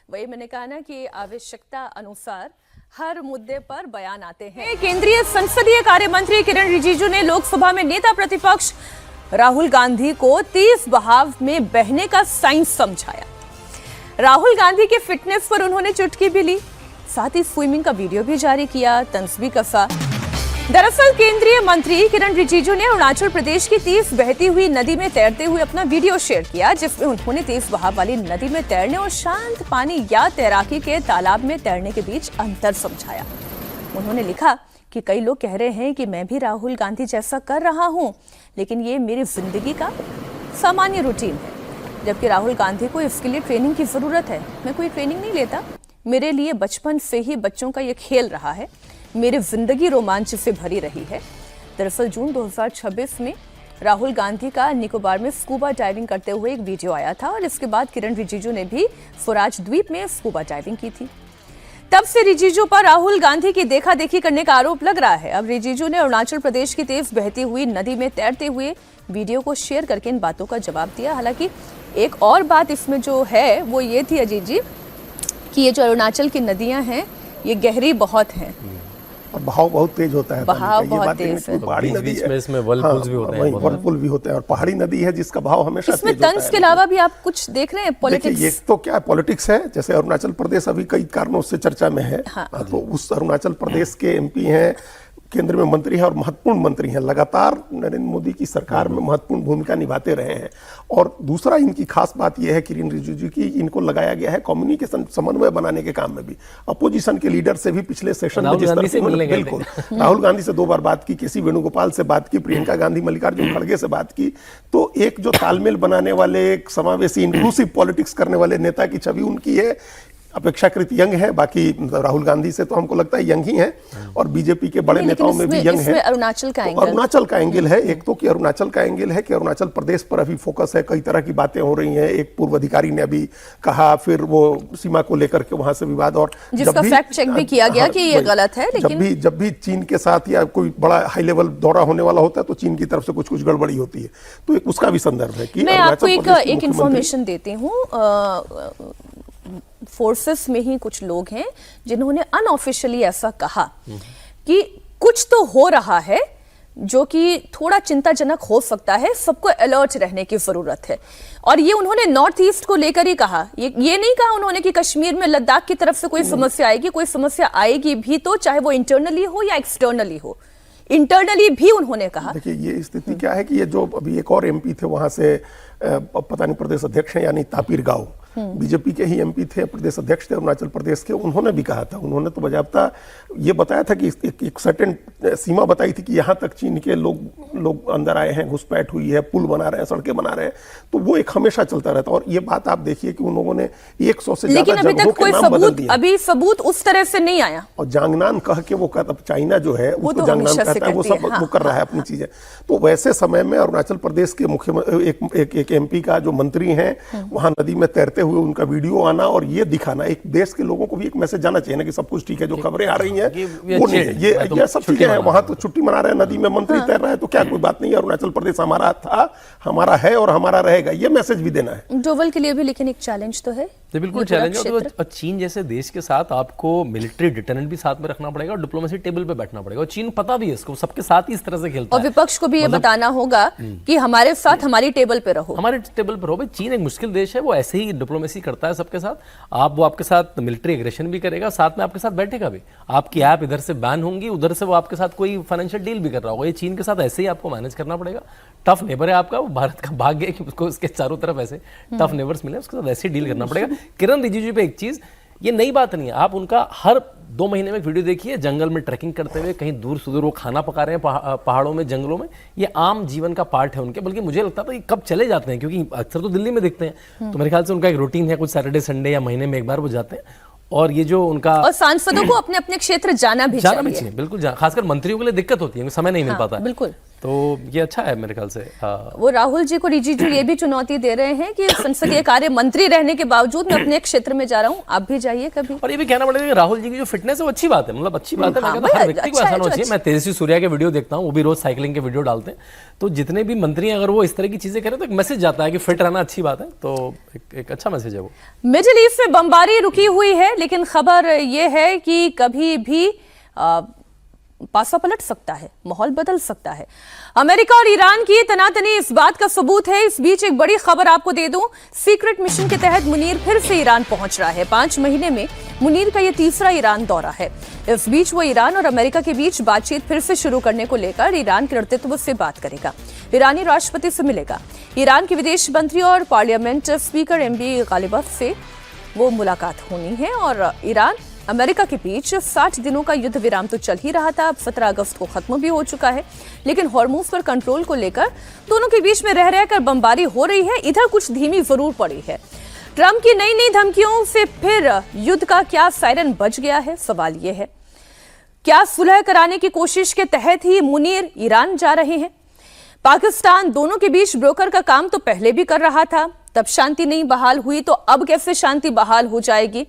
वही मैंने कहा ना कि आवश्यकता अनुसार हर मुद्दे पर बयान आते हैं। केंद्रीय संसदीय कार्य मंत्री किरण रिजिजू ने लोकसभा में नेता प्रतिपक्ष राहुल गांधी को तेज बहाव में बहने का साइन समझाया। राहुल गांधी के फिटनेस पर उन्होंने चुटकी भी ली, साथ ही स्विमिंग का वीडियो भी जारी किया, तंज भी कसा। दरअसल केंद्रीय मंत्री किरण रिजिजू ने अरुणाचल प्रदेश की तेज बहती हुई नदी में तैरते हुए अपना वीडियो शेयर किया, जिसमें उन्होंने तेज बहाव वाली नदी में तैरने और शांत पानी या तैराकी के तालाब में तैरने के बीच अंतर समझाया। उन्होंने लिखा कि कई लोग कह रहे हैं कि मैं भी राहुल गांधी जैसा कर रहा हूं, लेकिन ये मेरी जिंदगी का सामान्य रूटीन है, जबकि राहुल गांधी को इसके लिए ट्रेनिंग की जरूरत है। मैं कोई ट्रेनिंग नहीं लेता, मेरे लिए बचपन से ही बच्चों का ये खेल रहा है, मेरी जिंदगी रोमांच से भरी रही है। दरअसल जून 2026 में राहुल गांधी का निकोबार में स्कूबा डाइविंग करते हुए एक वीडियो आया था और इसके बाद किरण रिजिजू ने भी स्वराज द्वीप में स्कूबा डाइविंग की थी। तब से रिजिजू पर राहुल गांधी की देखा देखी करने का आरोप लग रहा है। अब रिजिजू ने अरुणाचल प्रदेश की तेज बहती हुई नदी में तैरते हुए वीडियो को शेयर करके इन बातों का जवाब दिया। हालांकि एक और बात इसमें जो है वो ये थी अजीत जी कि ये जो अरुणाचल की नदियां हैं ये गहरी बहुत हैं और बहाव बहुत तेज होता है। बहाव बहुत तेज है। पहाड़ी नदी बीच में इसमें व्हर्लपूल्स भी होते हैं, व्हर्लपूल भी होते हैं और पहाड़ी नदी है जिसका बहाव हमेशा इसमें तेज होता है। तंज के अलावा भी आप कुछ देख रहे हैं पॉलिटिक्स? देखिए, ये तो क्या पॉलिटिक्स है, जैसे अरुणाचल प्रदेश अभी कई कारणों से चर्चा में है। तो उस अरुणाचल प्रदेश के एमपी हैं, केंद्र में मंत्री हैं और महत्वपूर्ण मंत्री हैं, लगातार नरेंद्र मोदी की सरकार में महत्वपूर्ण भूमिका निभाते रहे हैं। और दूसरा इनकी खास बात यह है किरण रिजिजू की, इनको लगाया गया है कम्युनिकेशन समन्वय बनाने के काम में भी। अपोजिशन के लीडर से भी पिछले सेशन में जिस तरह से बिल्कुल राहुल गांधी से 2 बार बात की, केसी वेणुगोपाल से बात की, प्रियंका गांधी मल्लिकार्जुन खड़गे से बात की, तो एक जो तालमेल बनाने वाले, एक समावेशी इंक्लूसिव पॉलिटिक्स करने वाले नेता की छवि उनकी है। अपेक्षाकृत यंग है, बाकी राहुल गांधी से तो हमको लगता है यंग ही है और बीजेपी के बड़े नेताओं में भी यंग है। अरुणाचल का एंगल, अरुणाचल का एंगल है। एक तो कि अरुणाचल का एंगल है कि अरुणाचल प्रदेश पर अभी फोकस है, कई तरह की बातें हो रही हैं। एक पूर्व अधिकारी ने अभी कहा, फिर वो सीमा को लेकर के वहां से विवाद, और जिसका फैक्ट चेक भी किया गया कि ये गलत है। लेकिन जब भी चीन के साथ या कोई बड़ा हाई लेवल दौरा होने वाला होता है तो चीन की तरफ से कुछ गड़बड़ी होती है, तो एक उसका भी संदर्भ है कि मैं आपको एक इंफॉर्मेशन देती हूँ। फोर्सेस में ही कुछ लोग हैं जिन्होंने अनऑफिशियली ऐसा कहा कि कुछ तो हो रहा है जो कि थोड़ा चिंताजनक हो सकता है, सबको अलर्ट रहने की जरूरत है। और ये उन्होंने नॉर्थ ईस्ट को लेकर ही कहा, ये नहीं कहा उन्होंने कि कश्मीर में लद्दाख की तरफ से कोई समस्या आएगी। कोई समस्या आएगी भी तो चाहे वो इंटरनली हो या एक्सटर्नली हो, इंटरनली भी उन्होंने कहा। देखिए, ये स्थिति क्या है कि ये जो अभी एक और एमपी थे वहां से, पता नहीं प्रदेश अध्यक्ष हैं यानी तापिर गांव, बीजेपी के ही एमपी थे, प्रदेश अध्यक्ष थे अरुणाचल प्रदेश के, उन्होंने भी कहा था, उन्होंने तो बजाबता ये बताया था कि एक सर्टेन सीमा बताई थी कि यहाँ तक चीन के लोग अंदर आए हैं, घुसपैठ हुई है, पुल बना रहे हैं, सड़कें बना रहे हैं, तो वो एक हमेशा चलता रहता है। और ये बात आप देखिए कि उन लोगों ने 100 से ज्यादा जगहों के नाम बदल दिए, अभी सबूत उस तरह से नहीं आया। और जांगनान कह के वो कहता, चाइना जो है उसको जांगनान कहता है, वो सब वो कर रहा है अपनी चीजें। तो वैसे समय में अरुणाचल प्रदेश के मुख्यमंत्री एक एमपी का जो मंत्री हैं, वहां नदी में तैरते हुए उनका वीडियो आना और ये दिखाना, एक देश के लोगों को भी एक मैसेज जाना चाहिए ना कि सब कुछ ठीक है। जो खबरें आ रही हैं वो नहीं है, ये सब चीजें हैं। वहां तो छुट्टी मना रहे हैं, नदी में मंत्री तैर रहा है, तो क्या कोई बात नहीं है। अरुणाचल प्रदेश हमारा था, हमारा है और हमारा रहेगा, ये मैसेज भी देना है डोवल के लिए भी। लेकिन एक चैलेंज तो है, तो बिल्कुल चैलेंज है। और चीन जैसे देश के साथ आपको मिलिट्री डिटरेंट भी साथ में रखना पड़ेगा और डिप्लोमेसी टेबल पे बैठना पड़ेगा। और चीन पता भी है इसको, सबके साथ ही इस तरह से खेलता है। और विपक्ष को भी ये बताना होगा कि हमारे साथ हमारी टेबल पे रहो, हमारे टेबल पर रहो। चीन एक मुश्किल देश है, वो ऐसे ही डिप्लोमेसी करता है सबके साथ। वो आपके साथ मिलिट्री एग्रेशन भी करेगा, साथ में आपके साथ बैठेगा भी। आपकी ऐप इधर से बैन होंगी, उधर से वो आपके साथ कोई फाइनेंशियल डील भी कर रहा होगा। ये चीन के साथ ऐसे ही आपको मैनेज करना पड़ेगा। टफ नेबर है आपका, वो भारत का भाग्य है कि उसको उसके चारों तरफ ऐसे टफ नेबर्स मिले, उसके साथ ऐसे ही डील करना पड़ेगा। किरण रिजिजू पे एक चीज, ये नई बात नहीं है, आप उनका हर 2 महीने में एक वीडियो देखिए, जंगल में ट्रैकिंग करते हुए कहीं दूर सुदूर वो खाना पका रहे हैं पहाड़ों में, जंगलों में। ये आम जीवन का पार्ट है उनके। बल्कि मुझे लगता था कि कब चले जाते हैं, क्योंकि अक्सर तो दिल्ली में दिखते हैं, तो मेरे ख्याल से उनका एक रूटीन है, कुछ सैटरडे संडे या महीने में एक बार वो जाते हैं। और ये जो उनका और सांसदों को अपने अपने क्षेत्र जाना भी चाहिए। बिल्कुल खासकर मंत्रियों के लिए दिक्कत होती है क्योंकि समय नहीं मिल पाता है। बिल्कुल, तो ये अच्छा है मेरे ख्याल से। वो राहुल जी को रिजिजू ये भी चुनौती दे रहे हैं कि संसदीय कार्य मंत्री रहने के बावजूद मैं अपने क्षेत्र में जा रहा हूँ, आप भी जाइए कभी। और ये भी कहना पड़ेगा कि राहुल जी की जो फिटनेस है वो अच्छी बात है, मतलब अच्छी बात है। मैं कहता हूं हर व्यक्ति को ऐसा होना चाहिए। मैं तेजस्वी सूर्या के वीडियो देखता हूँ, वो भी रोज साइकिलिंग के वीडियो डालते हैं। तो जितने भी मंत्री अगर वो इस तरह की चीजें करें तो एक मैसेज जाता है कि फिट रहना अच्छी बात है। तो एक अच्छा मैसेज है वो। मिडिल ईस्ट में बमबारी रुकी हुई है, लेकिन खबर यह है कि कभी भी पासा पलट सकता है, माहौल बदल सकता है। अमेरिका और ईरान की तनातनी इस बात का सबूत है। इस बीच एक बड़ी खबर आपको दे दूं, सीक्रेट मिशन के तहत मुनीर फिर से ईरान पहुंच रहा है। 5 महीने में मुनीर का यह तीसरा ईरान दौरा है। इस बीच वो ईरान और अमेरिका के बीच बातचीत फिर से शुरू करने को लेकर ईरान के नेतृत्व से बात करेगा, ईरानी राष्ट्रपति से मिलेगा। ईरान के विदेश मंत्री और पार्लियामेंट स्पीकर एमबी गालिबफ से वो मुलाकात होनी है। और ईरान अमेरिका के बीच 60 दिनों का युद्ध विराम तो चल ही रहा था, अब 17 अगस्त को खत्म भी हो चुका है, लेकिन हॉर्मूज पर कंट्रोल को लेकर दोनों के बीच में रह रहकर बमबारी हो रही है। इधर कुछ धीमी जरूर पड़ी है। ट्रंप की नई नई धमकियों से फिर युद्ध का क्या सायरन बज गया है? सवाल यह है, क्या सुलह कराने की कोशिश के तहत ही मुनीर ईरान जा रहे हैं? पाकिस्तान दोनों के बीच ब्रोकर का काम तो पहले भी कर रहा था, तब शांति नहीं बहाल हुई, तो अब कैसे शांति बहाल हो जाएगी?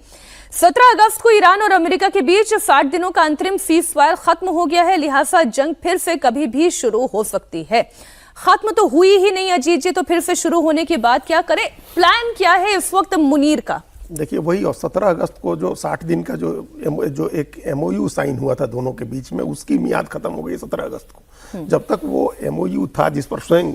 17 अगस्त को ईरान और अमेरिका के बीच 60 दिनों का अंतरिम सीजफायर खत्म हो गया है, लिहाजा जंग फिर से कभी भी शुरू हो सकती है। खत्म तो हुई ही नहीं अजीत जी, तो फिर से शुरू होने के बाद क्या करें? प्लान क्या है इस वक्त मुनीर का? देखिए वही, और 17 अगस्त को जो 60 दिन का जो एक एमओयू साइन हुआ था दोनों के बीच में, उसकी मियाद खत्म हो गई 17 अगस्त को। जब तक वो एमओयू था जिस पर स्वयं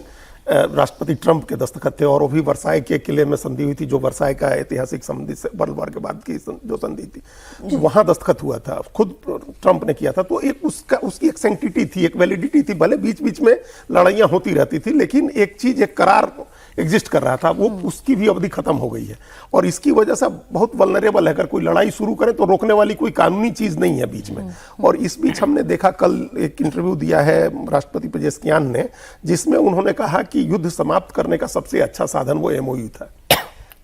राष्ट्रपति ट्रंप के दस्तखत थे, और वो भी वर्साई के किले में संधि हुई थी, जो वर्साई का ऐतिहासिक संधि वर्ल्ड वॉर के बाद की जो संधि थी, वहां दस्तखत हुआ था, खुद ट्रंप ने किया था। तो एक उसकी एक सेंटिटी थी, एक वैलिडिटी थी। भले बीच बीच में लड़ाइयां होती रहती थी, लेकिन एक चीज, एक करार एग्जिस्ट कर रहा था, वो उसकी भी अवधि खत्म हो गई है। और इसकी वजह से बहुत वल्नरेबल है, अगर कोई लड़ाई शुरू करे तो रोकने वाली कोई कानूनी चीज नहीं है बीच में। और इस बीच हमने देखा, कल एक इंटरव्यू दिया है राष्ट्रपति पेजेस्कियान ने, जिसमें उन्होंने कहा कि युद्ध समाप्त करने का सबसे अच्छा साधन वो एमओयू था।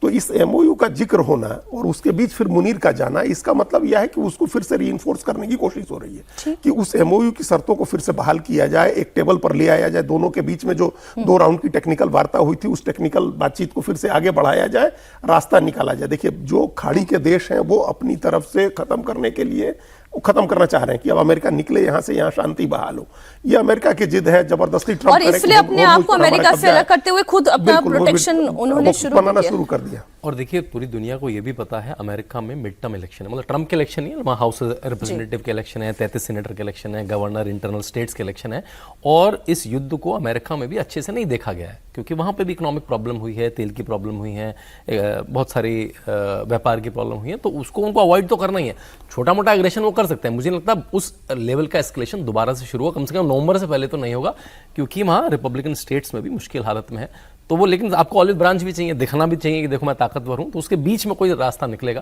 तो इस एमओयू का जिक्र होना और उसके बीच फिर मुनीर का जाना, इसका मतलब यह है कि उसको फिर से रीइंफोर्स करने की कोशिश हो रही है कि उस एमओयू की शर्तों को फिर से बहाल किया जाए, एक टेबल पर ले आया जाए, दोनों के बीच में जो 2 राउंड की टेक्निकल वार्ता हुई थी, उस टेक्निकल बातचीत को फिर से आगे बढ़ाया जाए, रास्ता निकाला जाए। देखिए, जो खाड़ी के देश हैं वो अपनी तरफ से खत्म करने के लिए खत्म करना चाह रहे हैं कि अब अमेरिका निकले यहाँ से, यहाँ शांति बहाल हो। ये अमेरिका की जिद है, जबरदस्ती ट्रंप और इसलिए अपने आप को अमेरिका से अलग करते हुए खुद अपना प्रोटेक्शन उन्होंने शुरू कर दिया। और देखिए, पूरी दुनिया को ये भी पता है अमेरिका में मिड टर्म इलेक्शन है, मतलब ट्रंप के इलेक्शन नहीं है, वहाँ हाउस रिप्रेजेंटेटिव के इलेक्शन है, 33 सीनेटर के इलेक्शन है, गवर्नर इंटरनल स्टेट्स के इलेक्शन है। और इस युद्ध को अमेरिका में भी अच्छे से नहीं देखा गया है, क्योंकि वहाँ पे भी इकोनॉमिक प्रॉब्लम हुई है, तेल की प्रॉब्लम हुई है, बहुत सारी व्यापार की प्रॉब्लम हुई है। तो उसको उनको अवॉइड तो करना ही है। छोटा मोटा एग्रेशन वो कर सकते हैं, मुझे नहीं लगता उस लेवल का एस्केलेशन दोबारा से शुरू हुआ, कम से कम नवंबर से पहले तो नहीं होगा, क्योंकि वहाँ रिपब्लिकन स्टेट्स में भी मुश्किल हालत में है। तो वो, लेकिन आपको ऑलिव ब्रांच भी चाहिए, दिखना भी चाहिए कि देखो मैं ताकतवर हूं, तो उसके बीच में कोई रास्ता निकलेगा।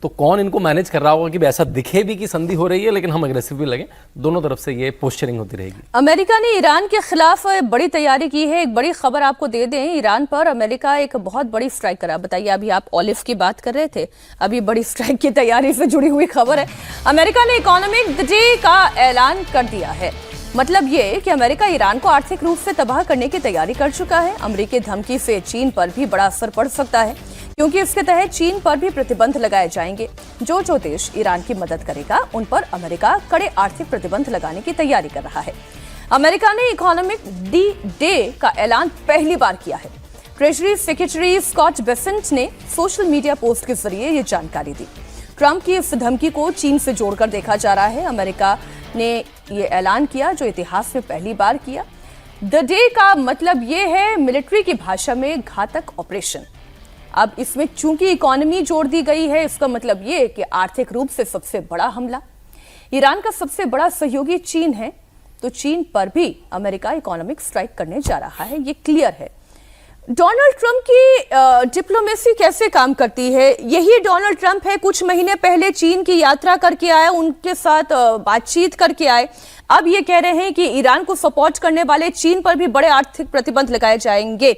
तो कौन इनको मैनेज कर रहा होगा कि ऐसा दिखे भी कि संधि हो रही है लेकिन हम अग्रेसिव भी लगे? दोनों तरफ से ये पोस्चरिंग होती रहेगी। अमेरिका ने ईरान के खिलाफ बड़ी तैयारी की है। एक बड़ी खबर आपको दे दें, ईरान पर अमेरिका एक बहुत बड़ी स्ट्राइक करा। बताइए, अभी आप ऑलिव की बात कर रहे थे, अभी बड़ी स्ट्राइक की तैयारी से जुड़ी हुई खबर है। अमेरिका ने इकोनॉमिक डे का ऐलान कर दिया है। मतलब ये कि अमेरिका ईरान को आर्थिक रूप से तबाह करने की तैयारी कर चुका है। अमेरिकी धमकी से चीन पर भी बड़ा असर पड़ सकता है, क्योंकि इसके तहत चीन पर भी प्रतिबंध लगाए जाएंगे। जो देश ईरान की मदद करेगा उन पर अमेरिका कड़े आर्थिक प्रतिबंध लगाने की तैयारी कर रहा है। अमेरिका ने इकोनॉमिक डे का ऐलान पहली बार किया है। ट्रेजरी सेक्रेटरी स्कॉट बेसेंट ने सोशल मीडिया पोस्ट के जरिए ये जानकारी दी। ट्रंप की इस धमकी को चीन से जोड़कर देखा जा रहा है। अमेरिका ने ये ऐलान किया जो इतिहास में पहली बार किया। द डे का मतलब ये है मिलिट्री की भाषा में घातक ऑपरेशन। अब इसमें चूंकि इकोनॉमी जोड़ दी गई है, इसका मतलब ये कि आर्थिक रूप से सबसे बड़ा हमला। ईरान का सबसे बड़ा सहयोगी चीन है, तो चीन पर भी अमेरिका इकोनॉमिक स्ट्राइक करने जा रहा है, ये क्लियर है। डोनाल्ड ट्रंप की डिप्लोमेसी कैसे काम करती है? यही डोनाल्ड ट्रंप है, कुछ महीने पहले चीन की यात्रा करके आए, उनके साथ बातचीत करके आए। अब ये कह रहे हैं कि ईरान को सपोर्ट करने वाले चीन पर भी बड़े आर्थिक प्रतिबंध लगाए जाएंगे।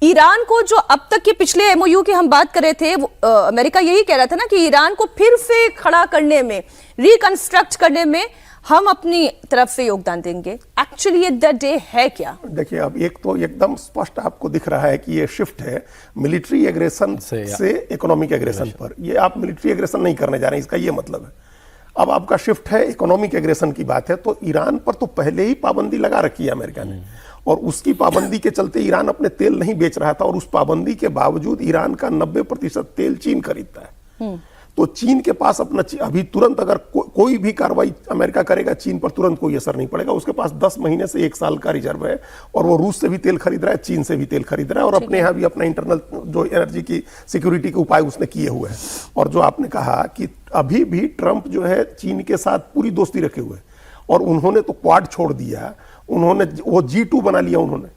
ईरान को जो अब तक के पिछले एमओयू की हम बात कर रहे थे, अमेरिका यही कह रहा था ना कि ईरान को फिर से खड़ा करने में, रिकंस्ट्रक्ट करने में हम अपनी तरफ से योगदान देंगे। एक्चुअली ये द डे है क्या? देखिए, अब एक तो एकदम स्पष्ट आपको दिख रहा है कि ये शिफ्ट है मिलिट्री एग्रेशन से इकोनॉमिक एग्रेशन पर। ये आप मिलिट्री एग्रेशन नहीं करने जा रहे हैं, इसका ये मतलब है। अब आपका शिफ्ट है इकोनॉमिक एग्रेशन की बात है, तो ईरान पर तो पहले ही पाबंदी लगा रखी है अमेरिका ने, और उसकी पाबंदी के चलते ईरान अपने तेल नहीं बेच रहा था, और उस पाबंदी के बावजूद ईरान का 90% तेल चीन खरीदता है। तो चीन के पास अपना अभी तुरंत अगर कोई भी कार्रवाई अमेरिका करेगा, चीन पर तुरंत कोई असर नहीं पड़ेगा। उसके पास 10 महीने से 1 साल का रिजर्व है, और वो रूस से भी तेल खरीद रहा है, चीन से भी तेल खरीद रहा है, और अपने यहाँ भी अपना इंटरनल जो एनर्जी की सिक्योरिटी के उपाय उसने किए हुए हैं। और जो आपने कहा कि अभी भी ट्रंप जो है चीन के साथ पूरी दोस्ती रखे हुए, और उन्होंने तो क्वाड छोड़ दिया, उन्होंने वो G2 बना लिया उन्होंने,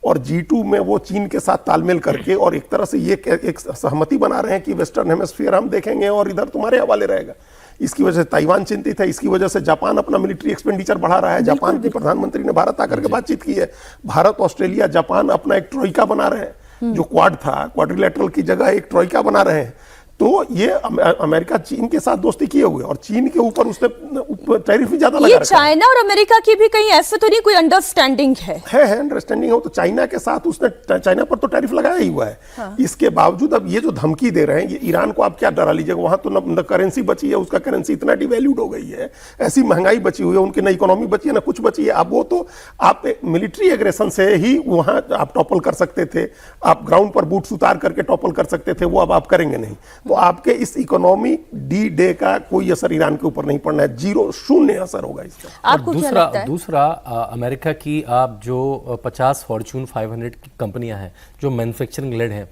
और G2 में वो चीन के साथ तालमेल करके और एक तरह से ये एक सहमति बना रहे हैं कि वेस्टर्न हेमिस्फीयर हम देखेंगे और इधर तुम्हारे हवाले रहेगा। इसकी वजह से ताइवान चिंतित है, इसकी वजह से जापान अपना मिलिट्री एक्सपेंडिचर बढ़ा रहा है। जापान के प्रधानमंत्री ने भारत आकर के बातचीत की है। भारत, ऑस्ट्रेलिया, जापान अपना एक ट्रोइका बना रहे हैं, जो क्वाड था, क्वाड्रिलेटरल की जगह एक ट्रोइका बना रहे हैं। तो ये अमेरिका चीन के साथ दोस्ती किए हुए, और चीन के ऊपर उसने टैरिफ भी ज्यादा लगा रखा है। चाइना और अमेरिका की भी कहीं ऐसे तो नहीं कोई अंडरस्टैंडिंग है? अंडरस्टैंडिंग हो तो चाइना के साथ उसने, चाइना पर तो टैरिफ लगाया ही हुआ है। हाँ। इसके बावजूद अब ये जो धमकी दे रहे हैं, ये ईरान को आप क्या डरा लीजिएगा, वहां तो न करेंसी बची है, उसका करेंसी इतना डिवैल्यूड हो गई है, ऐसी महंगाई बची हुई है, उनकी न इकोनॉमी बची है ना कुछ बची है। अब वो तो आप मिलिट्री एग्रेशन से ही वहां आप टॉपल कर सकते थे, आप ग्राउंड पर बूट्स उतार करके टॉपल कर सकते थे, वो अब आप करेंगे नहीं। तो आपके इस इकोनॉमी डी डे का कोई असर ईरान के ऊपर नहीं पड़ना है, 0 शून्य असर होगा इसका। आपको क्या लगता है? दूसरा अमेरिका की आप जो 50 फॉर्च्यून 500 की कंपनियां हैं जो मैन्युफैक्चरिंग लेड हैं,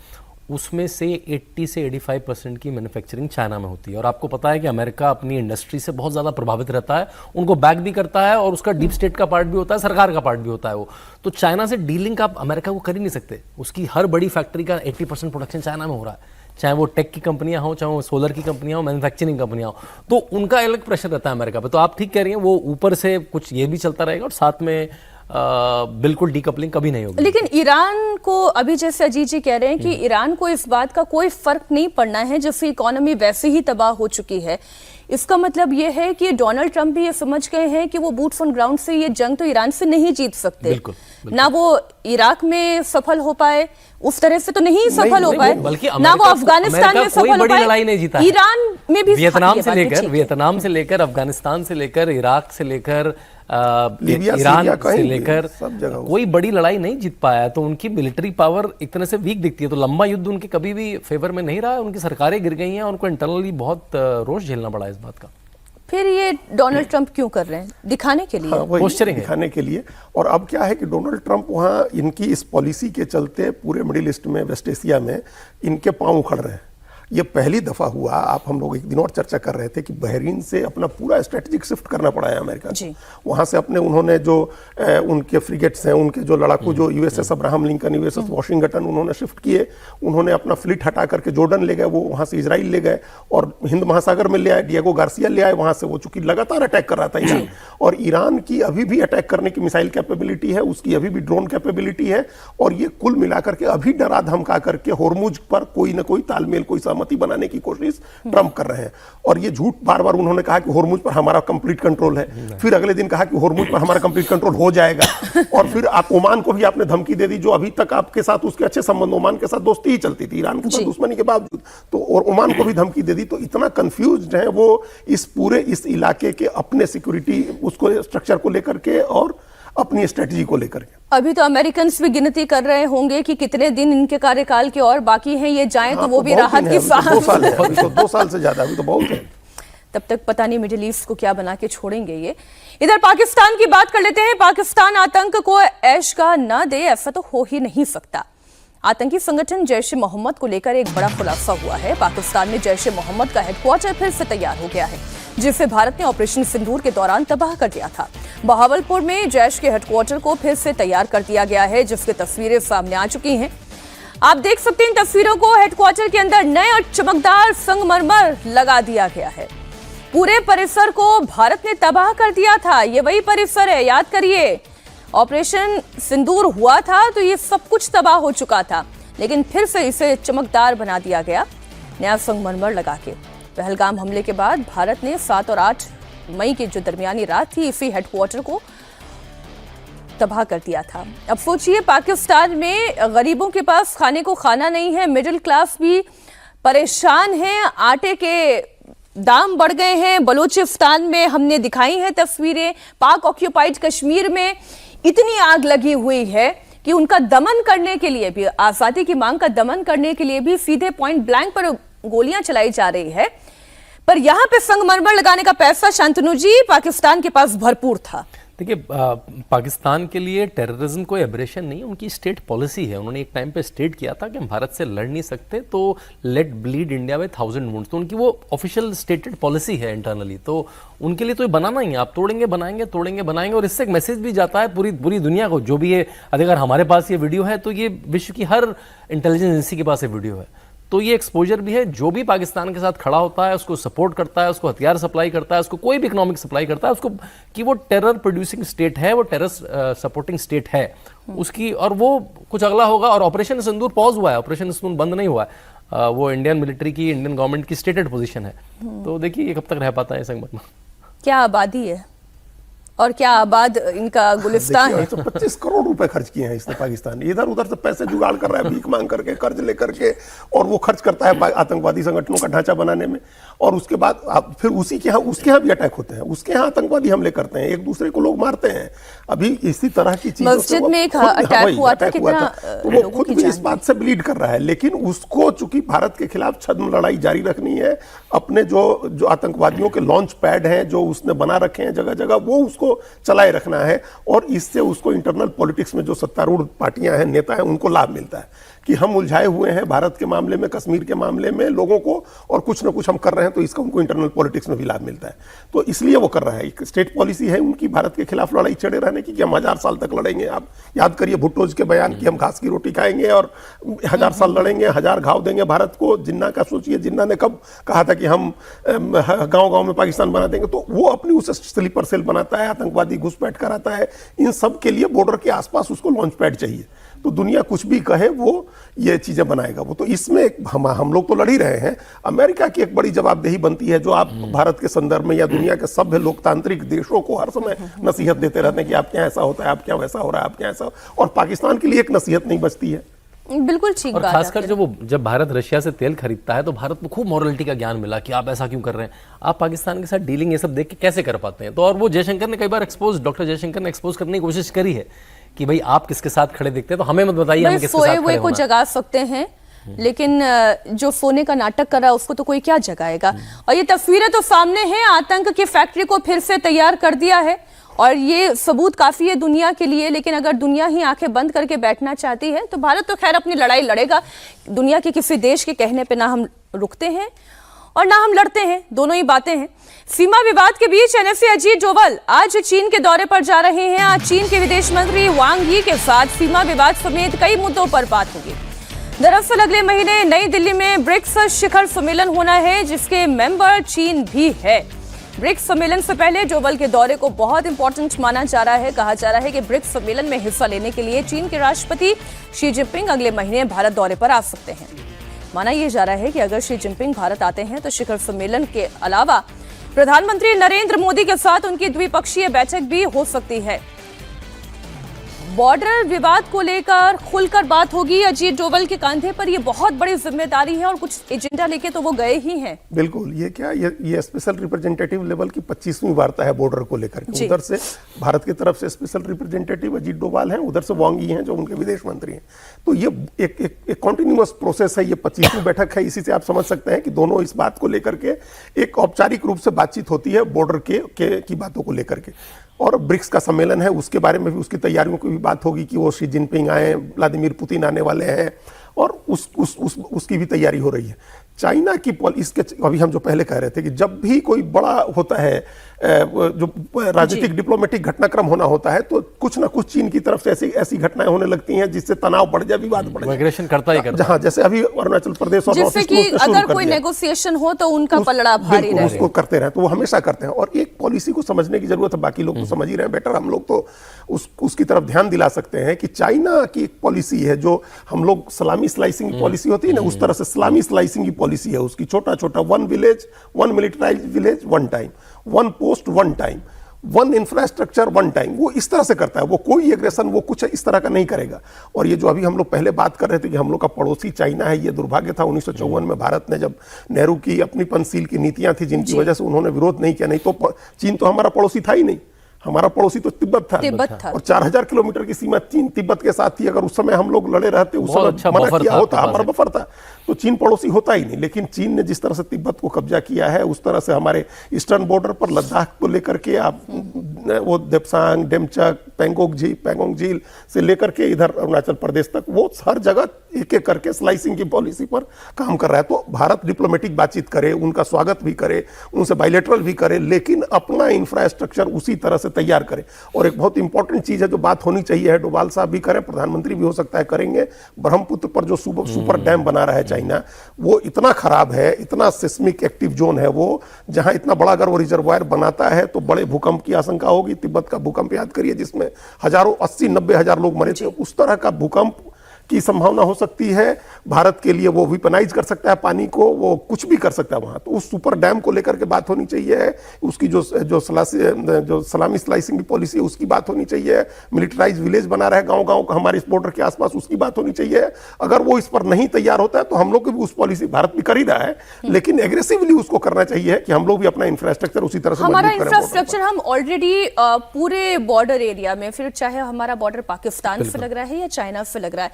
उसमें से 80 से 85% की मैन्युफैक्चरिंग चाइना में होती है। और आपको पता है कि अमेरिका अपनी इंडस्ट्री से बहुत ज़्यादा प्रभावित रहता है, उनको बैक भी करता है, और उसका डीप स्टेट का पार्ट भी होता है, सरकार का पार्ट भी होता है वो। तो चाइना से डीलिंग आप अमेरिका को कर ही नहीं सकते। उसकी हर बड़ी फैक्ट्री का 80% प्रोडक्शन चाइना में हो रहा है, चाहे वो टेक की कंपनियां हो, चाहे वो सोलर की कंपनियां हो, मैन्युफैक्चरिंग कंपनियां हो। तो उनका अलग प्रेशर रहता है अमेरिका पे। तो आप ठीक कह रही हैं, वो ऊपर से कुछ ये भी चलता रहेगा, और साथ में बिल्कुल डीकपलिंग कभी नहीं होगी। लेकिन ईरान को अभी, जैसे अजीत जी कह रहे हैं कि ईरान को इस बात का कोई फर्क नहीं पड़ना है, जिसकी इकोनॉमी वैसे ही तबाह हो चुकी है। इसका मतलब ये है कि डोनाल्ड ट्रंप भी ये समझ गए हैं कि वो बूट्स ऑन ग्राउंड से ये जंग तो ईरान से नहीं जीत सकते। बिल्कुल, बिल्कुल। ना वो इराक में सफल हो पाए, उस तरह से तो नहीं सफल हो पाए, ना वो अफगानिस्तान में सफल हो पाए, लड़ाई नहीं जीता। ईरान में भी वियतनाम से लेकर अफगानिस्तान से लेकर इराक से लेकर ईरान से लेकर कोई बड़ी लड़ाई नहीं जीत पाया। तो उनकी मिलिट्री पावर एक तरह से वीक दिखती है। तो लंबा युद्ध उनके कभी भी फेवर में नहीं रहा है, उनकी सरकारें गिर गई हैं, उनको इंटरनली बहुत रोष झेलना पड़ा इस बात का। फिर ये डोनाल्ड ट्रंप क्यों कर रहे हैं? दिखाने के लिए? हाँ, दिखाने के लिए। और अब क्या है कि डोनाल्ड ट्रंप वहाँ इनकी इस पॉलिसी के चलते पूरे मिडिल ईस्ट में, वेस्ट एशिया में इनके पांव उखड़ रहे हैं। ये पहली दफा हुआ, आप हम लोग एक दिन और चर्चा कर रहे थे कि बहरीन से अपना पूरा स्ट्रेटेजिक शिफ्ट करना पड़ा है अमेरिका को। वहां से अपने उन्होंने जो उनके फ्रिगेट्स हैं, उनके जो लड़ाकू, जो USS Abraham Lincoln, USS Washington, उन्होंने शिफ्ट किए। उन्होंने अपना फ्लीट हटा करके जॉर्डन ले गए, वो वहां से इजराइल ले गए, और हिंद महासागर में ले आए, डिएगो गार्सिया ले आए वहां से। वो चूंकि लगातार अटैक कर रहा था ईरान, और ईरान की अभी भी अटैक करने की मिसाइल कैपेबिलिटी है, उसकी अभी भी ड्रोन कैपेबिलिटी है। और ये कुल मिलाकर के अभी डरा धमका करके होर्मुज पर कोई ना कोई तालमेल, कोई सहमति बनाने की कोशिश ट्रंप कर रहे हैं। और ये झूठ बार बार उन्होंने कहा कि होर्मुज पर हमारा कंप्लीट कंट्रोल है, फिर अगले दिन कहा कि होर्मुज पर हमारा कंप्लीट कंट्रोल हो जाएगा, और फिर आप ओमान को भी आपने धमकी दे दी, जो अभी तक आपके साथ उसके अच्छे संबंध, ओमान के साथ दोस्ती ही चलती थी ईरान के साथ दुश्मनी के बावजूद, तो और ओमान को भी धमकी दे दी। तो इतना कंफ्यूज्ड है वो इस पूरे इस इलाके के अपने सिक्योरिटी उसको स्ट्रक्चर को लेकर के और अपनी स्ट्रेटजी को लेकर के। अभी तो अमेरिकन भी गिनती कर रहे होंगे कि कितने दिन इनके कार्यकाल के और बाकी हैं, ये जाएं तो वो भी राहत की सांस। 2 साल है, अभी तो 2 साल से ज्यादा, अभी तो बहुत है। तब तक पता नहीं मिडिल ईस्ट को क्या बना के छोड़ेंगे ये। इधर पाकिस्तान की बात कर लेते हैं। पाकिस्तान आतंक को ऐश का न दे, ऐसा तो हो ही नहीं सकता। आतंकी संगठन जैश ए मोहम्मद को लेकर एक बड़ा खुलासा हुआ है। पाकिस्तान में जैश ए मोहम्मद का हेडक्वार्टर फिर से तैयार हो गया है, जिसे भारत ने ऑपरेशन सिंदूर के दौरान तबाह कर दिया था। बहावलपुर में जैश के हेडक्वार्टर को फिर से तैयार कर दिया गया है, जिसकी तस्वीरें सामने आ चुकी हैं। आप देख सकते हैं इन तस्वीरों को, हेडक्वार्टर के अंदर नए और चमकदार संगमरमर लगा दिया गया है। पूरे परिसर को भारत ने तबाह कर दिया था। ये वही परिसर है, याद करिए, ऑपरेशन सिंदूर हुआ था तो ये सब कुछ तबाह हो चुका था, लेकिन फिर से इसे चमकदार बना दिया गया नया संगमरमर लगा के। पहलगाम हमले के बाद भारत ने 7 और 8 मई की जो दरमियानी रात थी, इसी हेडक्वार्टर को तबाह कर दिया था। अब सोचिए, पाकिस्तान में गरीबों के पास खाने को खाना नहीं है, मिडिल क्लास भी परेशान है, आटे के दाम बढ़ गए हैं। बलूचिस्तान में हमने दिखाई हैं तस्वीरें, पाक ऑक्यूपाइड कश्मीर में इतनी आग लगी हुई है कि उनका दमन करने के लिए भी, आजादी की मांग का दमन करने के लिए भी सीधे पॉइंट ब्लैंक पर गोलियां चलाई जा रही है। पर यहां पे संगमरमर लगाने का पैसा, शांतनु जी, पाकिस्तान के पास भरपूर था। देखिए, पाकिस्तान के लिए टेररिज्म कोई एब्रेशन नहीं है, उनकी स्टेट पॉलिसी है। उन्होंने एक टाइम पे स्टेट किया था कि हम भारत से लड़ नहीं सकते, तो let bleed India with 1000 wounds. तो उनकी वो ऑफिशियल स्टेटेड पॉलिसी है इंटरनली। तो उनके लिए तो ये बनाना ही है, आप तोड़ेंगे बनाएंगे, तोड़ेंगे बनाएंगे। और इससे एक मैसेज भी जाता है पूरी दुनिया को, जो भी ये, अगर हमारे पास ये वीडियो है तो ये विश्व की हर इंटेलिजेंस एजेंसी के पास ये वीडियो है। तो ये एक्सपोजर भी है, जो भी पाकिस्तान के साथ खड़ा होता है, उसको सपोर्ट करता है, उसको हथियार सप्लाई करता है, उसको कोई भी इकोनॉमिक सप्लाई करता है, उसको कि वो टेरर प्रोड्यूसिंग स्टेट है, वो टेरर सपोर्टिंग स्टेट है उसकी, और वो कुछ अगला होगा। और ऑपरेशन सिंदूर पॉज हुआ है, ऑपरेशन सिंदूर बंद नहीं हुआ है। वो इंडियन मिलिट्री की, इंडियन गवर्नमेंट की स्टेटेड पोजीशन है। तो देखिए ये कब तक रह पाता है संगमरमर। क्या आबादी है और क्या आबाद इनका गुलिस्तान है। 25 करोड़ रुपए खर्च किए हैं इसने पाकिस्तान। इधर उधर से पैसे जुगाड़ कर रहा है, भीख मांग करके, कर्ज लेकर के, और वो खर्च करता है आतंकवादी संगठनों का ढांचा बनाने में। और उसके बाद फिर उसके यहाँ भी अटैक होते हैं, उसके यहाँ आतंकवादी हमले करते हैं, एक दूसरे को लोग मारते हैं। अभी इसी तरह की चीजों मस्जिद में एक अटैक हुआ था, तो वो खुद भी इस बात से ब्लीड कर रहा है। लेकिन उसको चूंकि भारत के खिलाफ छद्म लड़ाई जारी रखनी है, अपने जो आतंकवादियों के लॉन्च पैड हैं जो उसने बना रखे हैं जगह जगह, वो उसको चलाए रखना है। और इससे उसको इंटरनल पॉलिटिक्स में जो सत्तारूढ़ पार्टियां हैं, नेता हैं, उनको लाभ मिलता है कि हम उलझाए हुए हैं भारत के मामले में, कश्मीर के मामले में लोगों को, और कुछ ना कुछ हम कर रहे हैं, तो इसका उनको इंटरनल पॉलिटिक्स में भी लाभ मिलता है। तो इसलिए वो कर रहा है। एक स्टेट पॉलिसी है उनकी भारत के खिलाफ लड़ाई चढ़े रहने की, कि हम 1000 साल तक लड़ेंगे। आप याद करिए भुट्टो के बयान कि हम घास की रोटी खाएंगे और 1000 साल लड़ेंगे, 1000 घाव देंगे भारत को। जिन्ना का सोचिए, जिन्ना ने कब कहा था कि हम गांव-गांव में पाकिस्तान बना देंगे। तो वो अपनी उसे स्लीपर सेल बनाता है, आतंकवादी घुसपैठ कराता है। इन सब के लिए बॉर्डर के आसपास उसको लॉन्च पैड चाहिए। तो दुनिया कुछ भी कहे, वो ये चीजें बनाएगा वो। तो इसमें हम लोग तो लड़ ही रहे हैं। अमेरिका की एक बड़ी जवाबदेही बनती है, जो आप भारत के संदर्भ में या दुनिया के सभ्य लोकतांत्रिक देशों को हर समय नसीहत देते रहते हैं कि आप क्या ऐसा होता है, आप क्या वैसा हो रहा है, आप क्या ऐसा। और पाकिस्तान के लिए एक नसीहत नहीं बचती है। बिल्कुल ठीक बात है। और खासकर जब भारत रशिया से तेल खरीदता है, तो भारत को खूब मॉरलिटी का ज्ञान मिला कि आप ऐसा क्यों कर रहे हैं। आप पाकिस्तान के साथ डीलिंग ये सब देख के कैसे कर पाते हैं। तो और वो जयशंकर ने कई बार डॉक्टर जयशंकर ने एक्सपोज करने की कोशिश करी है कि भाई आप किसके साथ खड़े दिखते हैं, तो हमें मत बताइए हम किसके साथ खड़े सोए हुए को जगा सकते हैं, लेकिन जो सोने का नाटक कर रहा है उसको तो कोई क्या जगाएगा। और ये तस्वीरें तो सामने हैं, आतंक की फैक्ट्री को फिर से तैयार कर दिया है, और ये सबूत काफी है दुनिया के लिए। लेकिन अगर दुनिया ही आंखें बंद करके बैठना चाहती है, तो भारत तो खैर अपनी लड़ाई लड़ेगा। दुनिया के किसी देश के कहने पे ना हम रुकते हैं और ना हम लड़ते हैं, दोनों ही बातें हैं। सीमा विवाद के बीच एनएसए अजीत डोभाल आज चीन के दौरे पर जा रहे हैं। आज चीन के विदेश मंत्री वांग यी के साथ सीमा विवाद समेत कई मुद्दों पर बात होगी। दरअसल अगले महीने नई दिल्ली में ब्रिक्स शिखर सम्मेलन होना है, जिसके मेंबर चीन भी है। ब्रिक्स सम्मेलन से पहले डोभाल के दौरे को बहुत इंपॉर्टेंट माना जा रहा है। कहा जा रहा है कि ब्रिक्स सम्मेलन में हिस्सा लेने के लिए चीन के राष्ट्रपति शी जिनपिंग अगले महीने भारत दौरे पर आ सकते हैं। माना यह जा रहा है कि अगर शी जिनपिंग भारत आते हैं तो शिखर सम्मेलन के अलावा प्रधानमंत्री नरेंद्र मोदी के साथ उनकी द्विपक्षीय बैठक भी हो सकती है। बॉर्डर विवाद को लेकर खुलकर बात होगी। अजीत डोभाल के कंधे पर ये बहुत बड़ी जिम्मेदारी है, और कुछ एजेंडा लेके तो वो गए ही हैं। बिल्कुल, ये स्पेशल रिप्रेजेंटेटिव लेवल की 25वीं वार्ता है बॉर्डर को लेकर के। उधर से भारत की तरफ से स्पेशल रिप्रेजेंटेटिव अजीत डोभाल हैं, उधर से वांग यी हैं जो उनके विदेश मंत्री हैं। तो ये एक कॉन्टिन्यूअस प्रोसेस है। ये 25वीं बैठक है। इसी से आप समझ सकते हैं कि दोनों इस बात को लेकर के एक औपचारिक रूप से बातचीत होती है बॉर्डर की बातों को लेकर के। और ब्रिक्स का सम्मेलन है, उसके बारे में भी, उसकी तैयारियों की भी बात होगी कि वो शी जिनपिंग आए, व्लादिमीर पुतिन आने वाले हैं, और उसकी भी तैयारी हो रही है। चाइना की इसके अभी हम जो पहले कह रहे थे कि जब भी कोई बड़ा होता है जो राजनीतिक डिप्लोमेटिक घटनाक्रम होना होता है तो कुछ ना कुछ चीन की तरफ से ऐसी घटनाएं होने लगती हैं जिससे तनाव बढ़ जाए, विवाद बढ़ जाए। एग्रेशन करता ही करता जहां जैसे अभी अरुणाचल प्रदेश और जिससे कि अगर कोई नेगोशिएशन हो तो उनका पलड़ा भारी रहे, उसको करते रहे, तो वो हमेशा करते हैं। और एक पॉलिसी को समझने की जरूरत है, बाकी लोग तो समझ ही रहे हैं बेटर, हम लोग तो उसकी तरफ ध्यान दिला सकते हैं कि चाइना की एक पॉलिसी है जो हम लोग सलामी स्लाइसिंग की पॉलिसी होती है ना, उस तरह से सलामी स्लाइसिंग की पॉलिसी है उसकी। छोटा छोटा 1 village 1 militarised village 1 time, 1 post 1 time, 1 infrastructure 1 time, वो इस तरह से करता है। वो कोई एग्रेशन वो कुछ इस तरह का नहीं करेगा। और ये जो अभी हम लोग पहले बात कर रहे थे कि हम लोग का पड़ोसी चाइना है, ये दुर्भाग्य था 1954 में भारत ने जब नेहरू की अपनी पंचशील की नीतियां थी जिनकी वजह से उन्होंने विरोध नहीं किया, नहीं तो चीन तो हमारा पड़ोसी था ही नहीं, हमारा पड़ोसी तो तिब्बत था। और 4000 किलोमीटर की सीमा चीन तिब्बत के साथ थी। अगर उस समय हम लोग लड़े रहते, उस समय मना किया होता, हमारा बफर था, तो चीन पड़ोसी होता ही नहीं। लेकिन चीन ने जिस तरह से तिब्बत को कब्जा किया है, उस तरह से हमारे ईस्टर्न बॉर्डर पर लद्दाख को लेकर के आप वो देपसांग, डेमचक, पैंगोंग झील से लेकर के इधर अरुणाचल प्रदेश तक, वो हर जगह एक एक करके स्लाइसिंग की पॉलिसी पर काम कर रहा है। तो भारत डिप्लोमेटिक बातचीत करे, उनका स्वागत भी करे, उनसे बायलैटरल भी करे, लेकिन अपना इंफ्रास्ट्रक्चर उसी तरह से तैयार करे। और एक बहुत इंपॉर्टेंट चीज है जो बात होनी चाहिए है, डोभाल साहब भी करें, प्रधानमंत्री भी हो सकता है करेंगे, ब्रह्मपुत्र पर जो सुपर डैम बना रहा है चाइना, वो इतना खराब है, इतना सिस्मिक एक्टिव जोन है वो, जहां इतना बड़ा अगर वो रिजर्वायर बनाता है तो बड़े भूकंप की आशंका होगी। तिब्बत का भूकंप याद करिए जिसमें हजारों 80-90 हजार लोग मरे थे, उस तरह का भूकंप की संभावना हो सकती है। भारत के लिए वो वेपनाइज कर सकता है पानी को, वो कुछ भी कर सकता है वहां। तो उस सुपर डैम को लेकर के बात होनी चाहिए, उसकी जो सलामी स्लाइसिंग की पॉलिसी है उसकी बात होनी चाहिए। मिलिटराइज विलेज बना रहा है गांव-गांव का हमारे इस बॉर्डर के आसपास, उसकी बात होनी चाहिए। अगर वो इस पर नहीं तैयार होता है तो हम लोग भी उस पॉलिसी, भारत भी कर ही रहा है, लेकिन एग्रेसिवली उसको करना चाहिए कि हम लोग भी अपना इंफ्रास्ट्रक्चर उसी तरह से हमारा इंफ्रास्ट्रक्चर हम ऑलरेडी पूरे बॉर्डर एरिया में, फिर चाहे हमारा बॉर्डर पाकिस्तान से लग रहा है या चाइना से लग रहा है,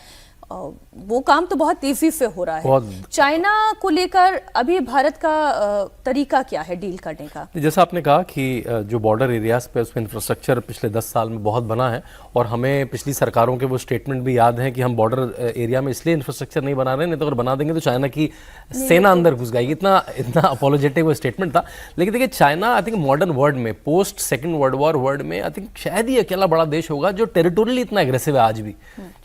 वो काम तो बहुत तेजी से हो रहा है। चाइना को लेकर अभी भारत का तरीका क्या है डील करने का? जैसा आपने कहा कि जो बॉर्डर एरियाज पे उसमें इंफ्रास्ट्रक्चर पिछले 10 साल में बहुत बना है, और हमें पिछली सरकारों के वो स्टेटमेंट भी याद हैं कि हम बॉर्डर एरिया में इसलिए इंफ्रास्ट्रक्चर नहीं बना रहे, नहीं तो अगर बना देंगे तो चाइना की सेना अंदर घुस जाएगी। इतना अपोलोजेटिक वो स्टेटमेंट था। लेकिन देखिए China I think modern world में, post second world war world में आई थिंक शायद ही अकेला बड़ा देश होगा जो टेरिटोरियली इतना एग्रेसिव है आज भी।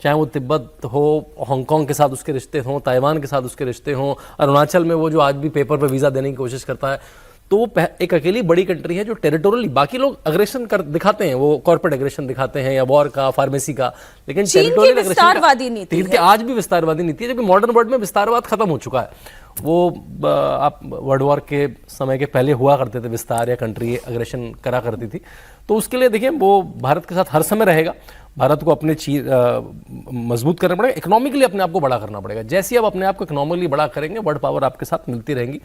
चाहे वो तिब्बत हो, हांगकांग के साथ उसके रिश्ते हों, ताइवान के साथ उसके रिश्ते हों, अरुणाचल में वो जो आज भी पेपर पर वीजा देने की कोशिश करता है, तो वो एक अकेली बड़ी कंट्री है जो टेरिटोरियली, बाकी लोग अग्रेशन दिखाते हैं, वो कॉर्पोरेट अग्रेशन दिखाते हैं या वॉर का, फार्मेसी का, लेकिन टेरिटोरियल विस्तारवादी नीति है। आज भी विस्तारवादी नीति है, जबकि मॉडर्न वर्ल्ड में विस्तारवाद खत्म हो चुका है। वो आप वर्ल्ड वॉर के समय के पहले हुआ करते थे विस्तार या कंट्री अग्रेशन करा करती थी, तो उसके लिए देखिए वो भारत के साथ हर समय रहेगा। भारत को अपने चीज मजबूत करना पड़ेगा, इकोनॉमिकली अपने आप को बड़ा करना पड़ेगा। जैसे आप अपने आप को इकोनॉमिकली बड़ा करेंगे, वर्ल्ड पावर आपके साथ मिलती रहेंगी।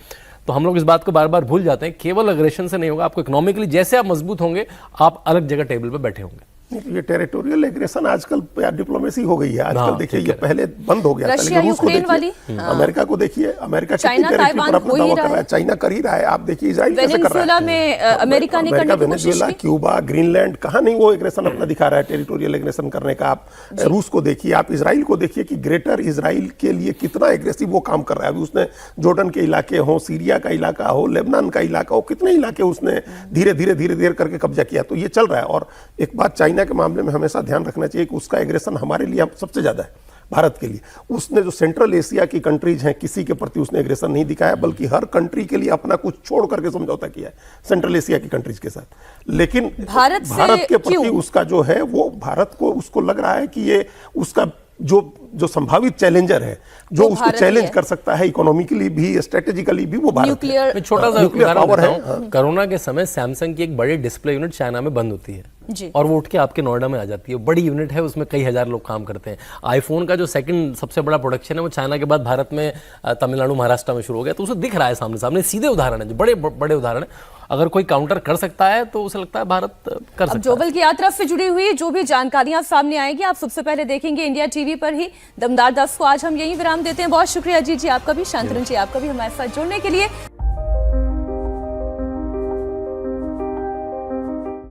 तो हम लोग इस बात को बार बार भूल जाते हैं, केवल अग्रेशन से नहीं होगा, आपको इकोनॉमिकली जैसे आप मजबूत होंगे, आप अलग जगह टेबल पर बैठे होंगे। ये टेरिटोरियल एग्रेशन आजकल डिप्लोमेसी हो गई है। आजकल देखिए ये पहले बंद हो गया था, लेकिन रूस को देखिए, अमेरिका को देखिए, अमेरिका कितनी टेरिटरी पर अपना दावा कर रहा है, चाइना कर ही रहा है। आप देखिए इजराइल कैसे कर रहा है, में अमेरिका ने करने की कोशिश की, क्यूबा, ग्रीनलैंड, कहां नहीं वो एग्रेशन अपना दिखा रहा है, टेरिटोरियल एग्रेशन करने का। आप रूस को देखिए, आप इजराइल को देखिए कि ग्रेटर इजराइल के लिए कितना एग्रेसिव वो काम कर रहा है। अभी उसने जॉर्डन के इलाके हो, सीरिया का इलाका हो, लेबनान का इलाका हो, कितने इलाके उसने धीरे धीरे करके कब्जा किया। तो ये चल रहा है। और एक बात चाइना के मामले में हमेशा ध्यान रखना चाहिए कि उसका एग्रेशन हमारे लिए सबसे ज्यादा है, भारत के लिए। उसने जो सेंट्रल एशिया की कंट्रीज हैं, किसी के प्रति उसने एग्रेशन नहीं दिखाया, बल्कि हर कंट्री के लिए अपना कुछ छोड़ करके समझौता किया है सेंट्रल एशिया की कंट्रीज के साथ। लेकिन भारत के प्रति उसका जो है, वो भारत को उसको लग रहा है कि ये उसका जो संभावित चैलेंजर है, जो उसको चैलेंज कर सकता है इकोनॉमिकली भी, स्ट्रेटेजिकली भी, वो भारत है। छोटा सा पावर है। कोरोना के समय सैमसंग की एक बड़ी डिस्प्ले यूनिट चाइना में बंद होती है और वो उठ के आपके नोएडा में आ जाती है। बड़ी यूनिट है, उसमें कई हजार लोग काम करते हैं। आईफोन का जो सेकंड सबसे बड़ा प्रोडक्शन है वो चाइना के बाद भारत में तमिलनाडु, महाराष्ट्र में शुरू हो गया। तो उसे दिख रहा है सामने सामने, सीधे उदाहरण है, जो बड़े बड़े उदाहरण है। अगर कोई काउंटर कर सकता है तो उसे लगता है भारत कर सकता है। जोबल की यात्रा से जुड़ी हुई जो भी जानकारियां सामने आएगी आप सबसे पहले देखेंगे इंडिया टीवी पर ही। दमदार 10 को आज हम यही विराम देते हैं। बहुत शुक्रिया अजीत जी आपका भी, शांतनु जी आपका भी हमारे साथ जुड़ने के लिए।